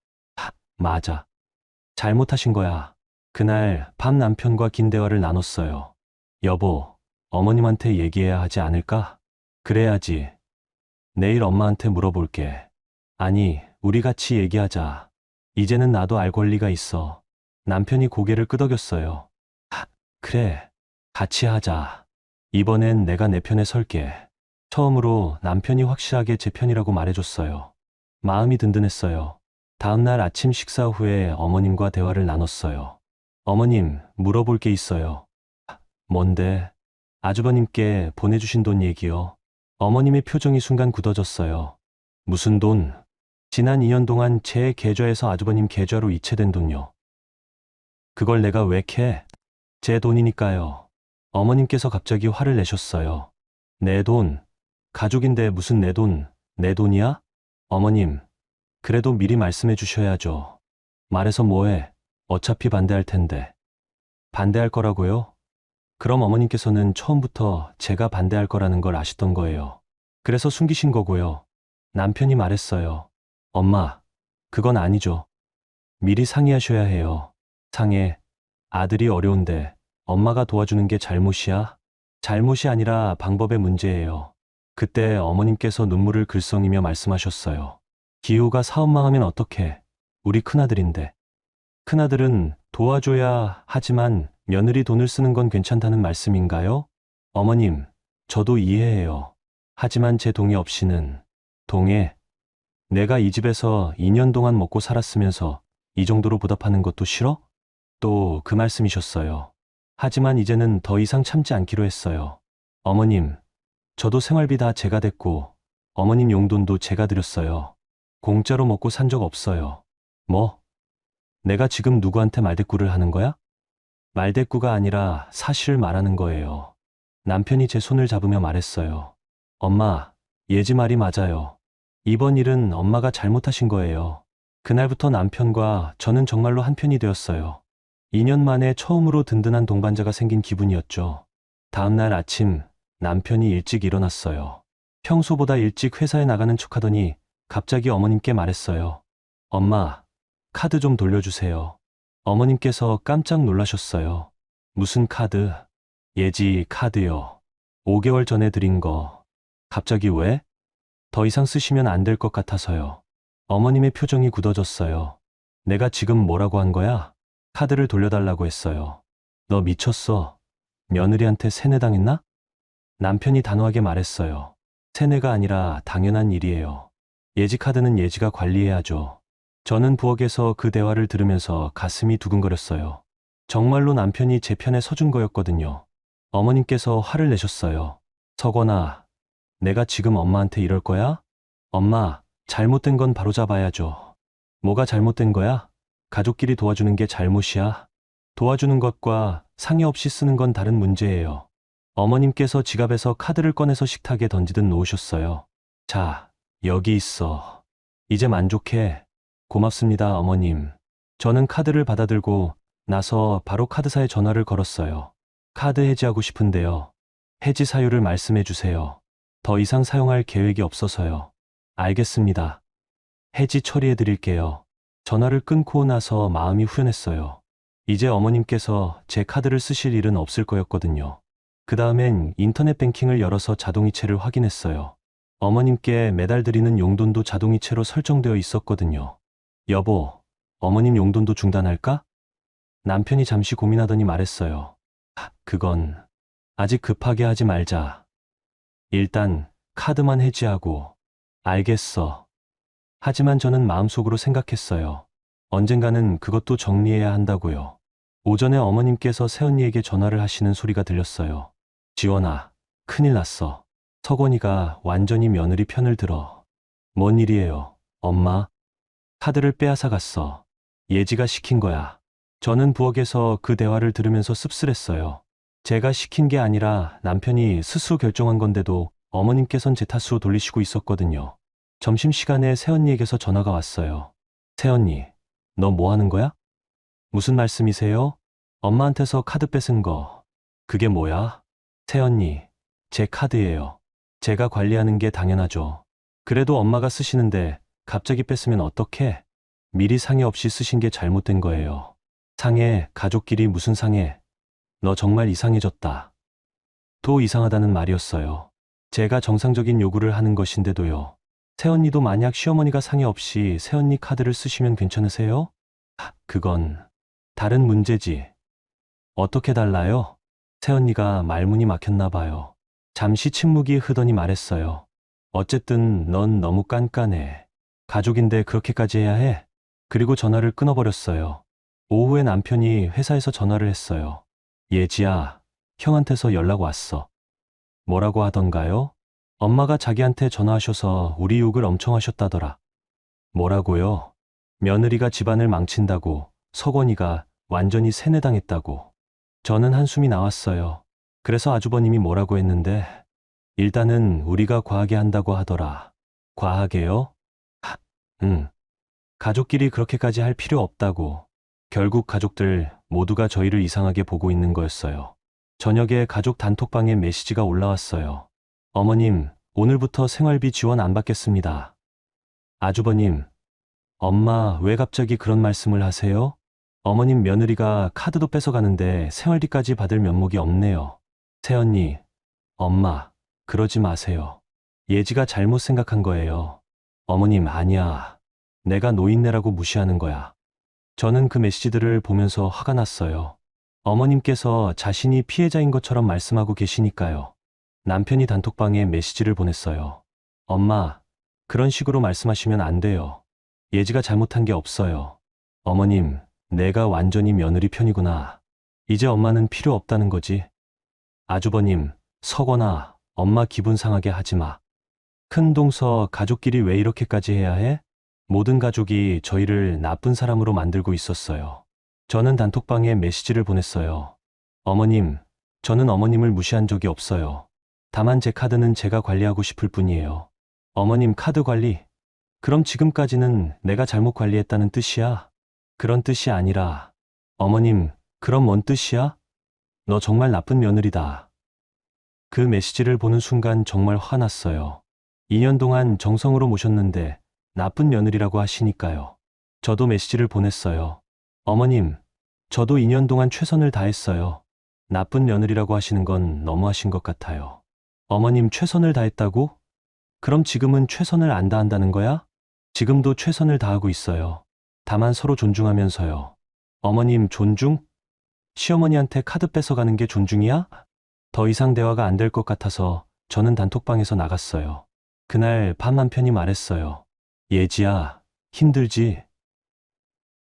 맞아. 잘못하신 거야. 그날 밤 남편과 긴 대화를 나눴어요. 여보, 어머님한테 얘기해야 하지 않을까? 그래야지. 내일 엄마한테 물어볼게. 아니, 우리 같이 얘기하자. 이제는 나도 알 권리가 있어. 남편이 고개를 끄덕였어요. 그래, 같이 하자. 이번엔 내가 내 편에 설게. 처음으로 남편이 확실하게 제 편이라고 말해줬어요. 마음이 든든했어요. 다음날 아침 식사 후에 어머님과 대화를 나눴어요. 어머님, 물어볼 게 있어요. 뭔데? 아주버님께 보내주신 돈 얘기요. 어머님의 표정이 순간 굳어졌어요. 무슨 돈? 지난 2년 동안 제 계좌에서 아주버님 계좌로 이체된 돈요. 그걸 내가 왜 캐? 제 돈이니까요. 어머님께서 갑자기 화를 내셨어요. 내 돈? 가족인데 무슨 내 돈? 내 돈이야? 어머님, 그래도 미리 말씀해 주셔야죠. 말해서 뭐해? 어차피 반대할 텐데. 반대할 거라고요? 그럼 어머님께서는 처음부터 제가 반대할 거라는 걸 아셨던 거예요. 그래서 숨기신 거고요. 남편이 말했어요. 엄마, 그건 아니죠. 미리 상의하셔야 해요. 상해. 아들이 어려운데 엄마가 도와주는 게 잘못이야? 잘못이 아니라 방법의 문제예요. 그때 어머님께서 눈물을 글썽이며 말씀하셨어요. 기호가 사업 망하면 어떡해? 우리 큰아들인데. 큰아들은 도와줘야 하지만 며느리 돈을 쓰는 건 괜찮다는 말씀인가요? 어머님, 저도 이해해요. 하지만 제 동의 없이는. 동의? 내가 이 집에서 2년 동안 먹고 살았으면서 이 정도로 보답하는 것도 싫어? 또 그 말씀이셨어요. 하지만 이제는 더 이상 참지 않기로 했어요. 어머님, 저도 생활비 다 제가 댔고 어머님 용돈도 제가 드렸어요. 공짜로 먹고 산 적 없어요. 뭐? 내가 지금 누구한테 말대꾸를 하는 거야? 말대꾸가 아니라 사실을 말하는 거예요. 남편이 제 손을 잡으며 말했어요. 엄마, 예지 말이 맞아요. 이번 일은 엄마가 잘못하신 거예요. 그날부터 남편과 저는 정말로 한편이 되었어요. 2년 만에 처음으로 든든한 동반자가 생긴 기분이었죠. 다음날 아침 남편이 일찍 일어났어요. 평소보다 일찍 회사에 나가는 척하더니 갑자기 어머님께 말했어요. 엄마, 카드 좀 돌려주세요. 어머님께서 깜짝 놀라셨어요. 무슨 카드? 예지 카드요. 5개월 전에 드린 거. 갑자기 왜? 더 이상 쓰시면 안 될 것 같아서요. 어머님의 표정이 굳어졌어요. 내가 지금 뭐라고 한 거야? 카드를 돌려달라고 했어요. 너 미쳤어. 며느리한테 세뇌당했나? 남편이 단호하게 말했어요. 세뇌가 아니라 당연한 일이에요. 예지 카드는 예지가 관리해야죠. 저는 부엌에서 그 대화를 들으면서 가슴이 두근거렸어요. 정말로 남편이 제 편에 서준 거였거든요. 어머님께서 화를 내셨어요. 서건아, 내가 지금 엄마한테 이럴 거야? 엄마, 잘못된 건 바로잡아야죠. 뭐가 잘못된 거야? 가족끼리 도와주는 게 잘못이야? 도와주는 것과 상의 없이 쓰는 건 다른 문제예요. 어머님께서 지갑에서 카드를 꺼내서 식탁에 던지듯 놓으셨어요. 자, 여기 있어. 이제 만족해. 고맙습니다, 어머님. 저는 카드를 받아들고 나서 바로 카드사에 전화를 걸었어요. 카드 해지하고 싶은데요. 해지 사유를 말씀해 주세요. 더 이상 사용할 계획이 없어서요. 알겠습니다. 해지 처리해 드릴게요. 전화를 끊고 나서 마음이 후련했어요. 이제 어머님께서 제 카드를 쓰실 일은 없을 거였거든요. 그 다음엔 인터넷 뱅킹을 열어서 자동이체를 확인했어요. 어머님께 매달 드리는 용돈도 자동이체로 설정되어 있었거든요. 여보, 어머님 용돈도 중단할까? 남편이 잠시 고민하더니 말했어요. 그건 아직 급하게 하지 말자. 일단 카드만 해지하고. 알겠어. 하지만 저는 마음속으로 생각했어요. 언젠가는 그것도 정리해야 한다고요. 오전에 어머님께서 새언니에게 전화를 하시는 소리가 들렸어요. 지원아, 큰일 났어. 석원이가 완전히 며느리 편을 들어. 뭔 일이에요, 엄마? 카드를 빼앗아 갔어. 예지가 시킨 거야. 저는 부엌에서 그 대화를 들으면서 씁쓸했어요. 제가 시킨 게 아니라 남편이 스스로 결정한 건데도 어머님께선 제 탓으로 돌리시고 있었거든요. 점심시간에 새언니에게서 전화가 왔어요. 새언니, 너 뭐 하는 거야? 무슨 말씀이세요? 엄마한테서 카드 뺏은 거. 그게 뭐야? 새언니, 제 카드예요. 제가 관리하는 게 당연하죠. 그래도 엄마가 쓰시는데 갑자기 뺐으면 어떡해? 미리 상의 없이 쓰신 게 잘못된 거예요. 상해, 가족끼리 무슨 상해? 너 정말 이상해졌다. 또 이상하다는 말이었어요. 제가 정상적인 요구를 하는 것인데도요. 새언니도 만약 시어머니가 상의 없이 새언니 카드를 쓰시면 괜찮으세요? 그건 다른 문제지. 어떻게 달라요? 새언니가 말문이 막혔나 봐요. 잠시 침묵이 흐더니 말했어요. 어쨌든 넌 너무 깐깐해. 가족인데 그렇게까지 해야 해? 그리고 전화를 끊어버렸어요. 오후에 남편이 회사에서 전화를 했어요. 예지야, 형한테서 연락 왔어. 뭐라고 하던가요? 엄마가 자기한테 전화하셔서 우리 욕을 엄청 하셨다더라. 뭐라고요? 며느리가 집안을 망친다고, 석원이가 완전히 세뇌당했다고. 저는 한숨이 나왔어요. 그래서 아주버님이 뭐라고 했는데, 일단은 우리가 과하게 한다고 하더라. 과하게요? 응. 가족끼리 그렇게까지 할 필요 없다고. 결국 가족들 모두가 저희를 이상하게 보고 있는 거였어요. 저녁에 가족 단톡방에 메시지가 올라왔어요. 어머님, 오늘부터 생활비 지원 안 받겠습니다. 아주버님, 엄마 왜 갑자기 그런 말씀을 하세요? 어머님 며느리가 카드도 뺏어가는데 생활비까지 받을 면목이 없네요. 새언니, 엄마, 그러지 마세요. 예지가 잘못 생각한 거예요. 어머님, 아니야. 내가 노인네라고 무시하는 거야. 저는 그 메시지들을 보면서 화가 났어요. 어머님께서 자신이 피해자인 것처럼 말씀하고 계시니까요. 남편이 단톡방에 메시지를 보냈어요. 엄마, 그런 식으로 말씀하시면 안 돼요. 예지가 잘못한 게 없어요. 어머님, 내가 완전히 며느리 편이구나. 이제 엄마는 필요 없다는 거지. 아주버님, 석원아, 엄마 기분 상하게 하지 마. 큰동서 가족끼리 왜 이렇게까지 해야 해? 모든 가족이 저희를 나쁜 사람으로 만들고 있었어요. 저는 단톡방에 메시지를 보냈어요. 어머님, 저는 어머님을 무시한 적이 없어요. 다만 제 카드는 제가 관리하고 싶을 뿐이에요. 어머님 카드 관리? 그럼 지금까지는 내가 잘못 관리했다는 뜻이야? 그런 뜻이 아니라, 어머님, 그럼 뭔 뜻이야? 너 정말 나쁜 며느리다. 그 메시지를 보는 순간 정말 화났어요. 2년 동안 정성으로 모셨는데 나쁜 며느리라고 하시니까요. 저도 메시지를 보냈어요. 어머님, 저도 2년 동안 최선을 다했어요. 나쁜 며느리라고 하시는 건 너무하신 것 같아요. 어머님 최선을 다했다고? 그럼 지금은 최선을 안 다한다는 거야? 지금도 최선을 다하고 있어요. 다만 서로 존중하면서요. 어머님 존중? 시어머니한테 카드 뺏어가는 게 존중이야? 더 이상 대화가 안 될 것 같아서 저는 단톡방에서 나갔어요. 그날 밤 남편이 말했어요. 예지야, 힘들지?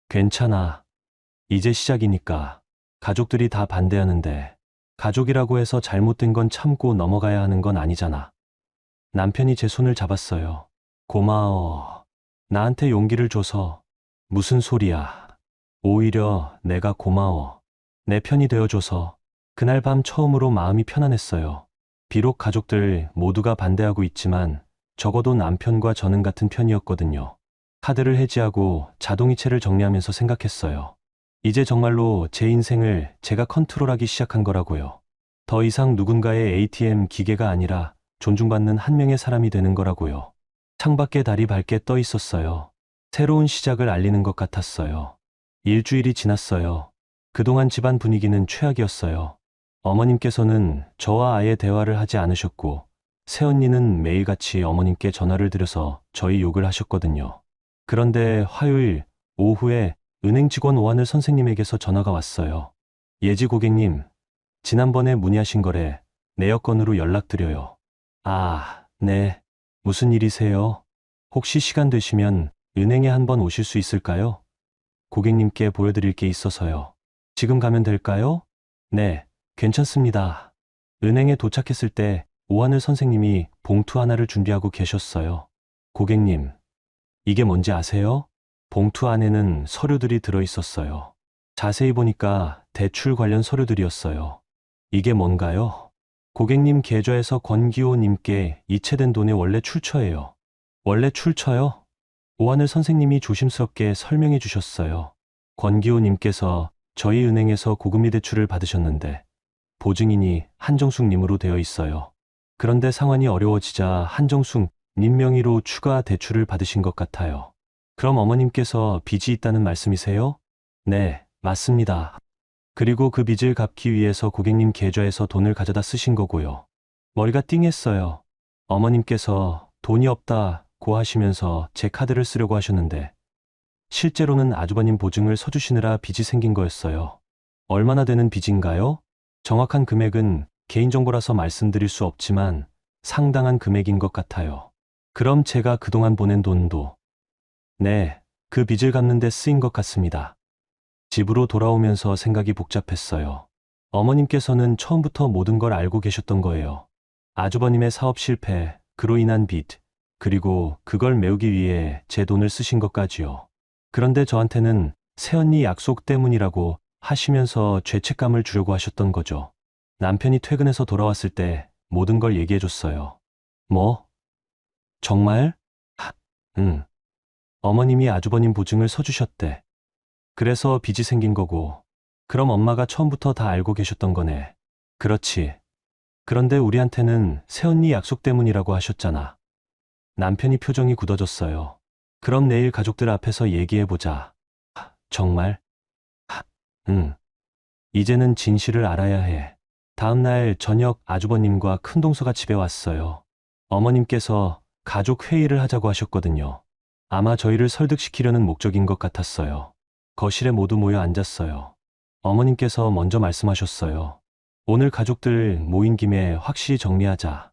괜찮아. 이제 시작이니까. 가족들이 다 반대하는데 가족이라고 해서 잘못된 건 참고 넘어가야 하는 건 아니잖아. 남편이 제 손을 잡았어요. 고마워. 나한테 용기를 줘서. 무슨 소리야. 오히려 내가 고마워. 내 편이 되어줘서. 그날 밤 처음으로 마음이 편안했어요. 비록 가족들 모두가 반대하고 있지만 적어도 남편과 저는 같은 편이었거든요. 카드를 해지하고 자동이체를 정리하면서 생각했어요. 이제 정말로 제 인생을 제가 컨트롤하기 시작한 거라고요. 더 이상 누군가의 ATM 기계가 아니라 존중받는 한 명의 사람이 되는 거라고요. 창밖에 달이 밝게 떠 있었어요. 새로운 시작을 알리는 것 같았어요. 일주일이 지났어요. 그동안 집안 분위기는 최악이었어요. 어머님께서는 저와 아예 대화를 하지 않으셨고, 새언니는 매일같이 어머님께 전화를 드려서 저희 욕을 하셨거든요. 그런데 화요일 오후에 은행 직원 오하늘 선생님에게서 전화가 왔어요. 예지 고객님, 지난번에 문의하신 거래 내역건으로 연락드려요. 아, 네. 무슨 일이세요? 혹시 시간 되시면 은행에 한번 오실 수 있을까요? 고객님께 보여드릴 게 있어서요. 지금 가면 될까요? 네, 괜찮습니다. 은행에 도착했을 때 오하늘 선생님이 봉투 하나를 준비하고 계셨어요. 고객님, 이게 뭔지 아세요? 봉투 안에는 서류들이 들어 있었어요. 자세히 보니까 대출 관련 서류들이었어요. 이게 뭔가요? 고객님 계좌에서 권기호님께 이체된 돈의 원래 출처예요. 원래 출처요? 오하늘 선생님이 조심스럽게 설명해 주셨어요. 권기호님께서 저희 은행에서 고금리 대출을 받으셨는데 보증인이 한정숙님으로 되어 있어요. 그런데 상환이 어려워지자 한정숙 님 명의로 추가 대출을 받으신 것 같아요. 그럼 어머님께서 빚이 있다는 말씀이세요? 네, 맞습니다. 그리고 그 빚을 갚기 위해서 고객님 계좌에서 돈을 가져다 쓰신 거고요. 머리가 띵했어요. 어머님께서 돈이 없다고 하시면서 제 카드를 쓰려고 하셨는데 실제로는 아주버님 보증을 서주시느라 빚이 생긴 거였어요. 얼마나 되는 빚인가요? 정확한 금액은 개인정보라서 말씀드릴 수 없지만 상당한 금액인 것 같아요. 그럼 제가 그동안 보낸 돈도? 네, 그 빚을 갚는 데 쓰인 것 같습니다. 집으로 돌아오면서 생각이 복잡했어요. 어머님께서는 처음부터 모든 걸 알고 계셨던 거예요. 아주버님의 사업 실패, 그로 인한 빚, 그리고 그걸 메우기 위해 제 돈을 쓰신 것까지요. 그런데 저한테는 새언니 약속 때문이라고 하시면서 죄책감을 주려고 하셨던 거죠. 남편이 퇴근해서 돌아왔을 때 모든 걸 얘기해줬어요. 뭐? 정말? 응. 어머님이 아주버님 보증을 서주셨대. 그래서 빚이 생긴 거고, 그럼 엄마가 처음부터 다 알고 계셨던 거네. 그렇지. 그런데 우리한테는 새언니 약속 때문이라고 하셨잖아. 남편이 표정이 굳어졌어요. 그럼 내일 가족들 앞에서 얘기해보자. 정말? 응. 이제는 진실을 알아야 해. 다음 날 저녁 아주버님과 큰동서가 집에 왔어요. 어머님께서 가족 회의를 하자고 하셨거든요. 아마 저희를 설득시키려는 목적인 것 같았어요. 거실에 모두 모여 앉았어요. 어머님께서 먼저 말씀하셨어요. 오늘 가족들 모인 김에 확실히 정리하자.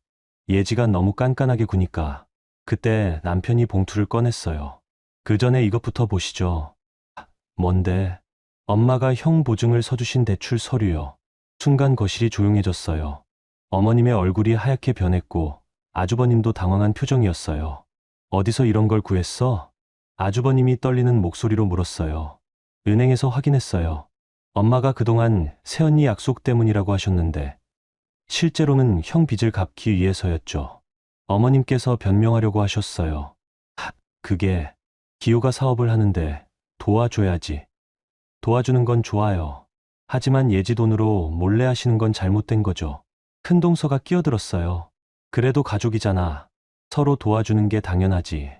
예지가 너무 깐깐하게 구니까. 그때 남편이 봉투를 꺼냈어요. 그 전에 이것부터 보시죠. 뭔데? 엄마가 형 보증을 서주신 대출 서류요. 순간 거실이 조용해졌어요. 어머님의 얼굴이 하얗게 변했고 아주버님도 당황한 표정이었어요. 어디서 이런 걸 구했어? 아주버님이 떨리는 목소리로 물었어요. 은행에서 확인했어요. 엄마가 그동안 새언니 약속 때문이라고 하셨는데 실제로는 형 빚을 갚기 위해서였죠. 어머님께서 변명하려고 하셨어요. 그게 기호가 사업을 하는데 도와줘야지. 도와주는 건 좋아요. 하지만 예지 돈으로 몰래 하시는 건 잘못된 거죠. 큰동서가 끼어들었어요. 그래도 가족이잖아. 서로 도와주는 게 당연하지.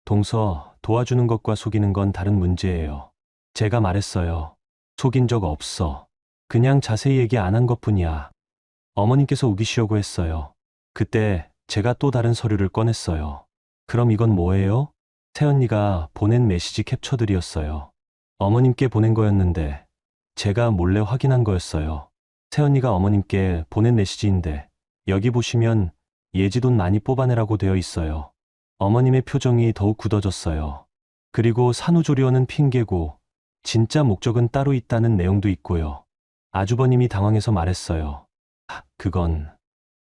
동서, 도와주는 것과 속이는 건 다른 문제예요. 제가 말했어요. 속인 적 없어. 그냥 자세히 얘기 안 한 것뿐이야. 어머님께서 우기시려고 했어요. 그때 제가 또 다른 서류를 꺼냈어요. 그럼 이건 뭐예요? 새언니가 보낸 메시지 캡처들이었어요. 어머님께 보낸 거였는데 제가 몰래 확인한 거였어요. 새언니가 어머님께 보낸 메시지인데 여기 보시면 예지 돈 많이 뽑아내라고 되어 있어요. 어머님의 표정이 더욱 굳어졌어요. 그리고 산후조리원은 핑계고 진짜 목적은 따로 있다는 내용도 있고요. 아주버님이 당황해서 말했어요. 그건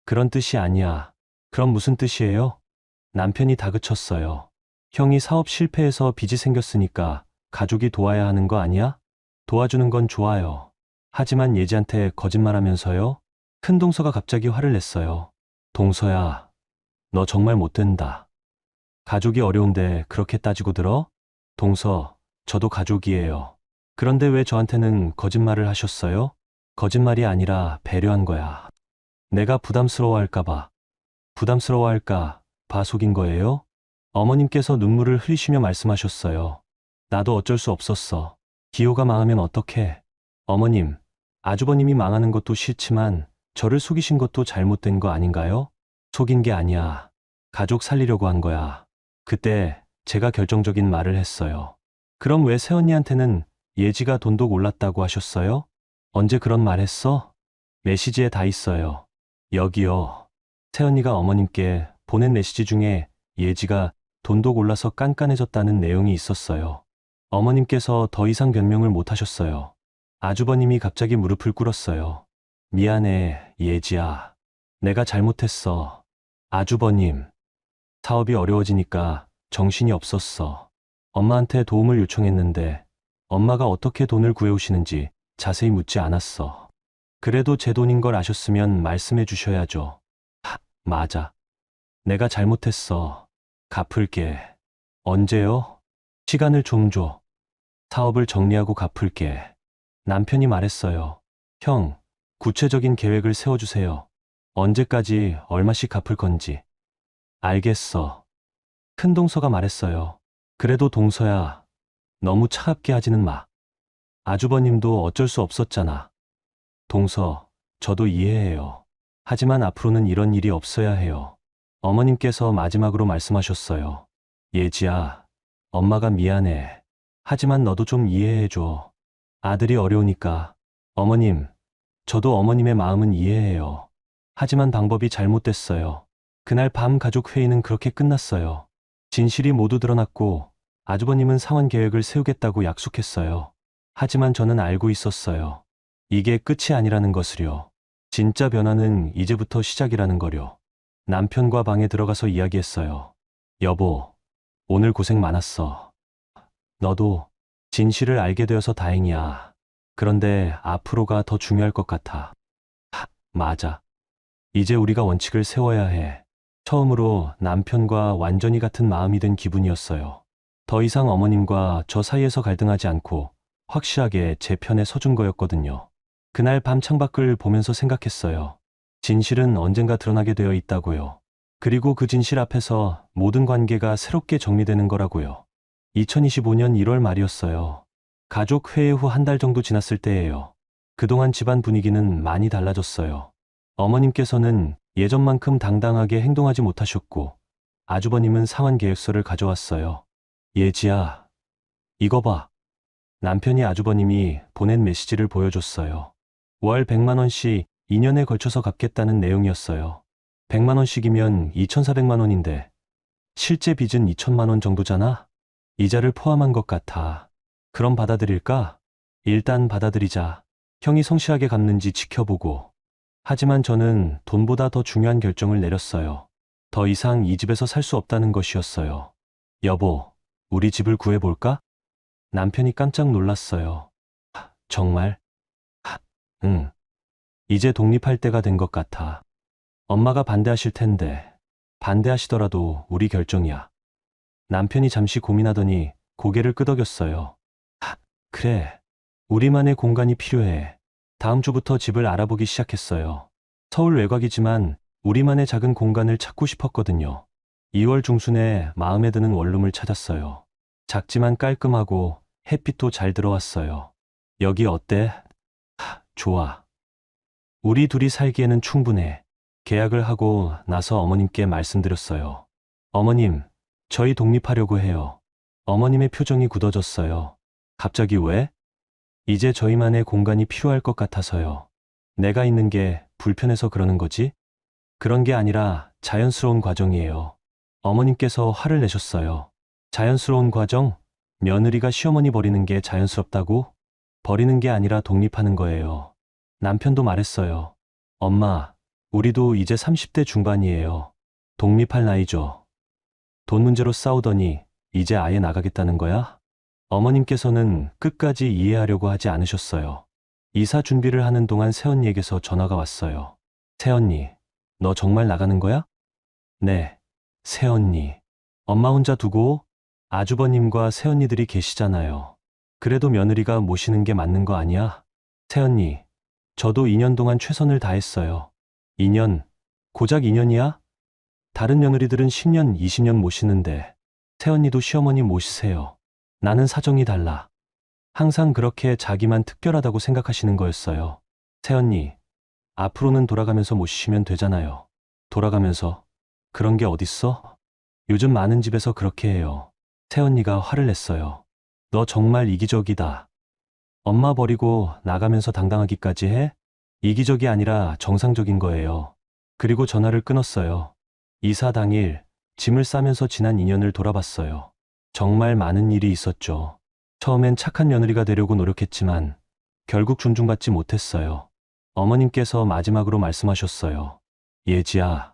그런 뜻이 아니야. 그럼 무슨 뜻이에요? 남편이 다그쳤어요. 형이 사업 실패해서 빚이 생겼으니까 가족이 도와야 하는 거 아니야? 도와주는 건 좋아요. 하지만 예지한테 거짓말하면서요? 큰 동서가 갑자기 화를 냈어요. 동서야, 너 정말 못된다. 가족이 어려운데 그렇게 따지고 들어? 동서, 저도 가족이에요. 그런데 왜 저한테는 거짓말을 하셨어요? 거짓말이 아니라 배려한 거야. 내가 부담스러워할까 봐. 부담스러워할까 봐 속인 거예요? 어머님께서 눈물을 흘리시며 말씀하셨어요. 나도 어쩔 수 없었어. 기호가 망하면 어떡해. 어머님, 아주버님이 망하는 것도 싫지만 저를 속이신 것도 잘못된 거 아닌가요? 속인 게 아니야. 가족 살리려고 한 거야. 그때 제가 결정적인 말을 했어요. 그럼 왜 새언니한테는 예지가 돈독 올랐다고 하셨어요? 언제 그런 말 했어? 메시지에 다 있어요. 여기요. 새언니가 어머님께 보낸 메시지 중에 예지가 돈독 올라서 깐깐해졌다는 내용이 있었어요. 어머님께서 더 이상 변명을 못 하셨어요. 아주버님이 갑자기 무릎을 꿇었어요. 미안해, 예지야. 내가 잘못했어. 아주버님. 사업이 어려워지니까 정신이 없었어. 엄마한테 도움을 요청했는데 엄마가 어떻게 돈을 구해오시는지 자세히 묻지 않았어. 그래도 제 돈인 걸 아셨으면 말씀해 주셔야죠. 맞아. 내가 잘못했어. 갚을게. 언제요? 시간을 좀 줘. 사업을 정리하고 갚을게. 남편이 말했어요. 형, 구체적인 계획을 세워주세요. 언제까지 얼마씩 갚을 건지. 알겠어. 큰 동서가 말했어요. 그래도 동서야, 너무 차갑게 하지는 마. 아주버님도 어쩔 수 없었잖아. 동서, 저도 이해해요. 하지만 앞으로는 이런 일이 없어야 해요. 어머님께서 마지막으로 말씀하셨어요. 예지야, 엄마가 미안해. 하지만 너도 좀 이해해줘. 아들이 어려우니까. 어머님, 저도 어머님의 마음은 이해해요. 하지만 방법이 잘못됐어요. 그날 밤 가족 회의는 그렇게 끝났어요. 진실이 모두 드러났고 아주버님은 상환 계획을 세우겠다고 약속했어요. 하지만 저는 알고 있었어요. 이게 끝이 아니라는 것을요. 진짜 변화는 이제부터 시작이라는 거요. 남편과 방에 들어가서 이야기했어요. 여보, 오늘 고생 많았어. 너도 진실을 알게 되어서 다행이야. 그런데 앞으로가 더 중요할 것 같아. 맞아. 이제 우리가 원칙을 세워야 해. 처음으로 남편과 완전히 같은 마음이 된 기분이었어요. 더 이상 어머님과 저 사이에서 갈등하지 않고 확실하게 제 편에 서준 거였거든요. 그날 밤 창밖을 보면서 생각했어요. 진실은 언젠가 드러나게 되어 있다고요. 그리고 그 진실 앞에서 모든 관계가 새롭게 정리되는 거라고요. 2025년 1월 말이었어요. 가족 회의 후 한 달 정도 지났을 때예요. 그동안 집안 분위기는 많이 달라졌어요. 어머님께서는 예전만큼 당당하게 행동하지 못하셨고 아주버님은 상환 계획서를 가져왔어요. 예지야, 이거 봐. 남편이 아주버님이 보낸 메시지를 보여줬어요. 월 100만 원씩 2년에 걸쳐서 갚겠다는 내용이었어요. 100만 원씩이면 2,400만 원인데 실제 빚은 2천만 원 정도잖아? 이자를 포함한 것 같아. 그럼 받아들일까? 일단 받아들이자. 형이 성실하게 갚는지 지켜보고. 하지만 저는 돈보다 더 중요한 결정을 내렸어요. 더 이상 이 집에서 살 수 없다는 것이었어요. 여보, 우리 집을 구해볼까? 남편이 깜짝 놀랐어요. 정말? 응. 이제 독립할 때가 된 것 같아. 엄마가 반대하실 텐데, 반대하시더라도 우리 결정이야. 남편이 잠시 고민하더니 고개를 끄덕였어요. 그래. 우리만의 공간이 필요해. 다음 주부터 집을 알아보기 시작했어요. 서울 외곽이지만 우리만의 작은 공간을 찾고 싶었거든요. 2월 중순에 마음에 드는 원룸을 찾았어요. 작지만 깔끔하고 햇빛도 잘 들어왔어요. 여기 어때? 좋아. 우리 둘이 살기에는 충분해. 계약을 하고 나서 어머님께 말씀드렸어요. 어머님, 저희 독립하려고 해요. 어머님의 표정이 굳어졌어요. 갑자기 왜? 이제 저희만의 공간이 필요할 것 같아서요. 내가 있는 게 불편해서 그러는 거지? 그런 게 아니라 자연스러운 과정이에요. 어머님께서 화를 내셨어요. 자연스러운 과정? 며느리가 시어머니 버리는 게 자연스럽다고? 버리는 게 아니라 독립하는 거예요. 남편도 말했어요. 엄마, 우리도 이제 30대 중반이에요. 독립할 나이죠. 돈 문제로 싸우더니 이제 아예 나가겠다는 거야? 어머님께서는 끝까지 이해하려고 하지 않으셨어요. 이사 준비를 하는 동안 새언니에게서 전화가 왔어요. 새언니, 너 정말 나가는 거야? 네, 새언니. 엄마 혼자 두고 아주버님과 새언니들이 계시잖아요. 그래도 며느리가 모시는 게 맞는 거 아니야? 새언니, 저도 2년 동안 최선을 다했어요. 2년? 고작 2년이야? 다른 며느리들은 10년, 20년 모시는데 새언니도 시어머니 모시세요. 나는 사정이 달라. 항상 그렇게 자기만 특별하다고 생각하시는 거였어요. 새언니, 앞으로는 돌아가면서 모시시면 되잖아요. 돌아가면서? 그런 게 어딨어? 요즘 많은 집에서 그렇게 해요. 새언니가 화를 냈어요. 너 정말 이기적이다. 엄마 버리고 나가면서 당당하기까지 해? 이기적이 아니라 정상적인 거예요. 그리고 전화를 끊었어요. 이사 당일 짐을 싸면서 지난 2년을 돌아봤어요. 정말 많은 일이 있었죠. 처음엔 착한 며느리가 되려고 노력했지만 결국 존중받지 못했어요. 어머님께서 마지막으로 말씀하셨어요. 예지야,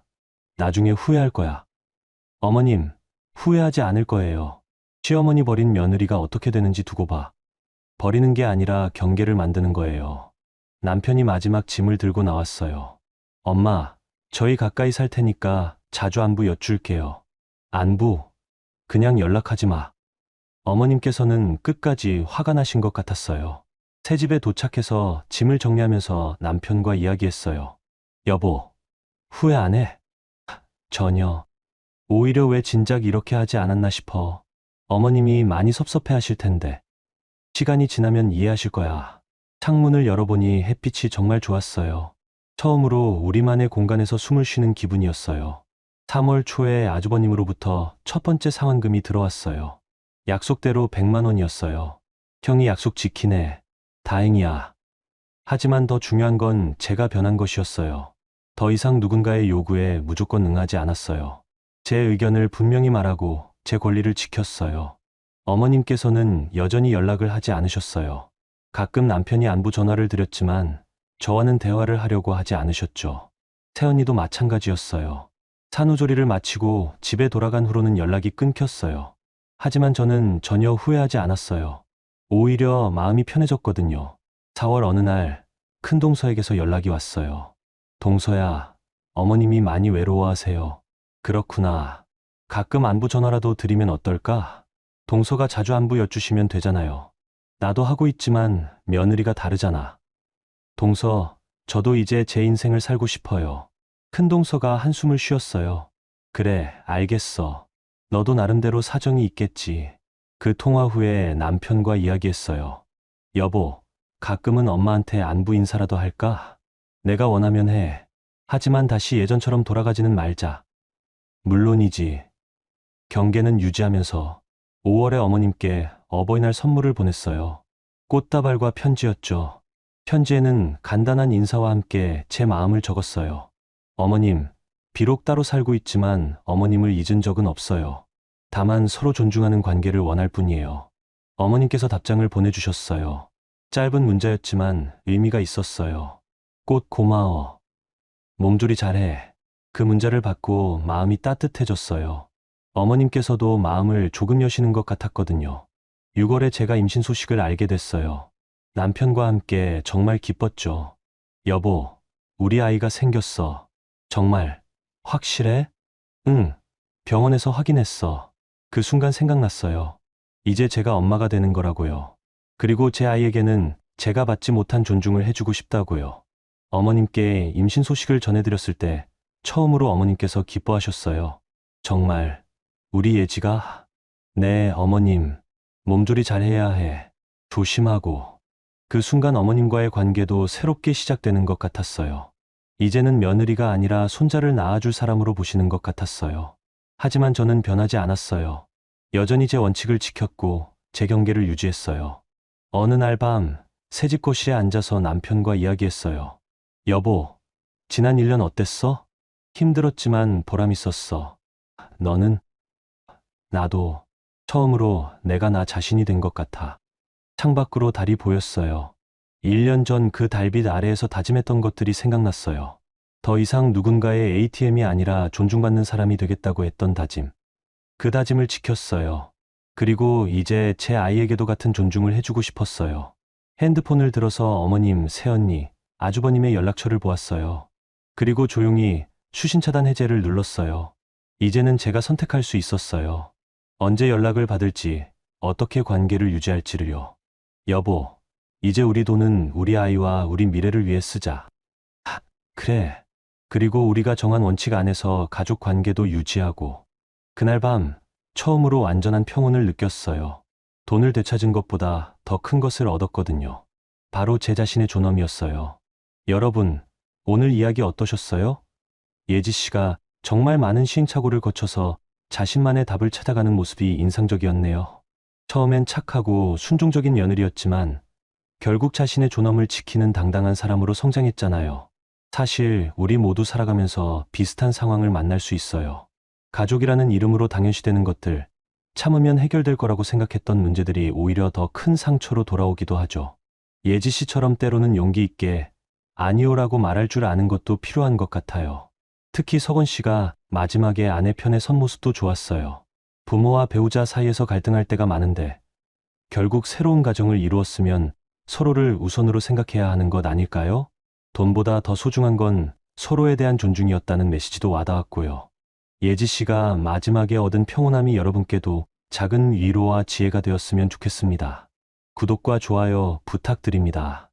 나중에 후회할 거야. 어머님, 후회하지 않을 거예요. 시어머니 버린 며느리가 어떻게 되는지 두고 봐. 버리는 게 아니라 경계를 만드는 거예요. 남편이 마지막 짐을 들고 나왔어요. 엄마, 저희 가까이 살 테니까 자주 안부 여쭐게요. 안부? 그냥 연락하지 마. 어머님께서는 끝까지 화가 나신 것 같았어요. 새 집에 도착해서 짐을 정리하면서 남편과 이야기했어요. 여보, 후회 안 해? 전혀. 오히려 왜 진작 이렇게 하지 않았나 싶어. 어머님이 많이 섭섭해 하실 텐데. 시간이 지나면 이해하실 거야. 창문을 열어보니 햇빛이 정말 좋았어요. 처음으로 우리만의 공간에서 숨을 쉬는 기분이었어요. 3월 초에 아주버님으로부터 첫 번째 상환금이 들어왔어요. 약속대로 100만 원이었어요. 형이 약속 지키네. 다행이야. 하지만 더 중요한 건 제가 변한 것이었어요. 더 이상 누군가의 요구에 무조건 응하지 않았어요. 제 의견을 분명히 말하고 제 권리를 지켰어요. 어머님께서는 여전히 연락을 하지 않으셨어요. 가끔 남편이 안부 전화를 드렸지만 저와는 대화를 하려고 하지 않으셨죠. 새언니도 마찬가지였어요. 산후조리를 마치고 집에 돌아간 후로는 연락이 끊겼어요. 하지만 저는 전혀 후회하지 않았어요. 오히려 마음이 편해졌거든요. 4월 어느 날 큰동서에게서 연락이 왔어요. 동서야, 어머님이 많이 외로워하세요. 그렇구나. 가끔 안부 전화라도 드리면 어떨까? 동서가 자주 안부 여쭈시면 되잖아요. 나도 하고 있지만 며느리가 다르잖아. 동서, 저도 이제 제 인생을 살고 싶어요. 큰동서가 한숨을 쉬었어요. 그래, 알겠어. 너도 나름대로 사정이 있겠지. 그 통화 후에 남편과 이야기했어요. 여보, 가끔은 엄마한테 안부 인사라도 할까? 내가 원하면 해. 하지만 다시 예전처럼 돌아가지는 말자. 물론이지. 경계는 유지하면서 5월에 어머님께 어버이날 선물을 보냈어요. 꽃다발과 편지였죠. 편지에는 간단한 인사와 함께 제 마음을 적었어요. 어머님, 비록 따로 살고 있지만 어머님을 잊은 적은 없어요. 다만 서로 존중하는 관계를 원할 뿐이에요. 어머님께서 답장을 보내주셨어요. 짧은 문자였지만 의미가 있었어요. 꽃 고마워. 몸조리 잘해. 그 문자를 받고 마음이 따뜻해졌어요. 어머님께서도 마음을 조금 여시는 것 같았거든요. 6월에 제가 임신 소식을 알게 됐어요. 남편과 함께 정말 기뻤죠. 여보, 우리 아이가 생겼어. 정말 확실해? 응, 병원에서 확인했어. 그 순간 생각났어요. 이제 제가 엄마가 되는 거라고요. 그리고 제 아이에게는 제가 받지 못한 존중을 해주고 싶다고요. 어머님께 임신 소식을 전해드렸을 때 처음으로 어머님께서 기뻐하셨어요. 정말 우리 예지가? 네, 어머님. 몸조리 잘해야 해. 조심하고. 그 순간 어머님과의 관계도 새롭게 시작되는 것 같았어요. 이제는 며느리가 아니라 손자를 낳아줄 사람으로 보시는 것 같았어요. 하지만 저는 변하지 않았어요. 여전히 제 원칙을 지켰고 제 경계를 유지했어요. 어느 날 밤 새집 거실에 앉아서 남편과 이야기했어요. 여보, 지난 1년 어땠어? 힘들었지만 보람 있었어. 너는? 나도 처음으로 내가 나 자신이 된 것 같아. 창밖으로 달이 보였어요. 1년 전 그 달빛 아래에서 다짐했던 것들이 생각났어요. 더 이상 누군가의 ATM이 아니라 존중받는 사람이 되겠다고 했던 다짐. 그 다짐을 지켰어요. 그리고 이제 제 아이에게도 같은 존중을 해주고 싶었어요. 핸드폰을 들어서 어머님, 새언니, 아주버님의 연락처를 보았어요. 그리고 조용히 수신 차단 해제를 눌렀어요. 이제는 제가 선택할 수 있었어요. 언제 연락을 받을지, 어떻게 관계를 유지할지를요. 여보, 이제 우리 돈은 우리 아이와 우리 미래를 위해 쓰자. 그래. 그리고 우리가 정한 원칙 안에서 가족 관계도 유지하고. 그날 밤 처음으로 완전한 평온을 느꼈어요. 돈을 되찾은 것보다 더 큰 것을 얻었거든요. 바로 제 자신의 존엄이었어요. 여러분, 오늘 이야기 어떠셨어요? 예지 씨가 정말 많은 시행착오를 거쳐서 자신만의 답을 찾아가는 모습이 인상적이었네요. 처음엔 착하고 순종적인 며느리였지만 결국 자신의 존엄을 지키는 당당한 사람으로 성장했잖아요. 사실 우리 모두 살아가면서 비슷한 상황을 만날 수 있어요. 가족이라는 이름으로 당연시되는 것들, 참으면 해결될 거라고 생각했던 문제들이 오히려 더 큰 상처로 돌아오기도 하죠. 예지 씨처럼 때로는 용기 있게 아니오라고 말할 줄 아는 것도 필요한 것 같아요. 특히 석원 씨가 마지막에 아내 편에 선 모습도 좋았어요. 부모와 배우자 사이에서 갈등할 때가 많은데 결국 새로운 가정을 이루었으면 서로를 우선으로 생각해야 하는 것 아닐까요? 돈보다 더 소중한 건 서로에 대한 존중이었다는 메시지도 와닿았고요. 예지 씨가 마지막에 얻은 평온함이 여러분께도 작은 위로와 지혜가 되었으면 좋겠습니다. 구독과 좋아요 부탁드립니다.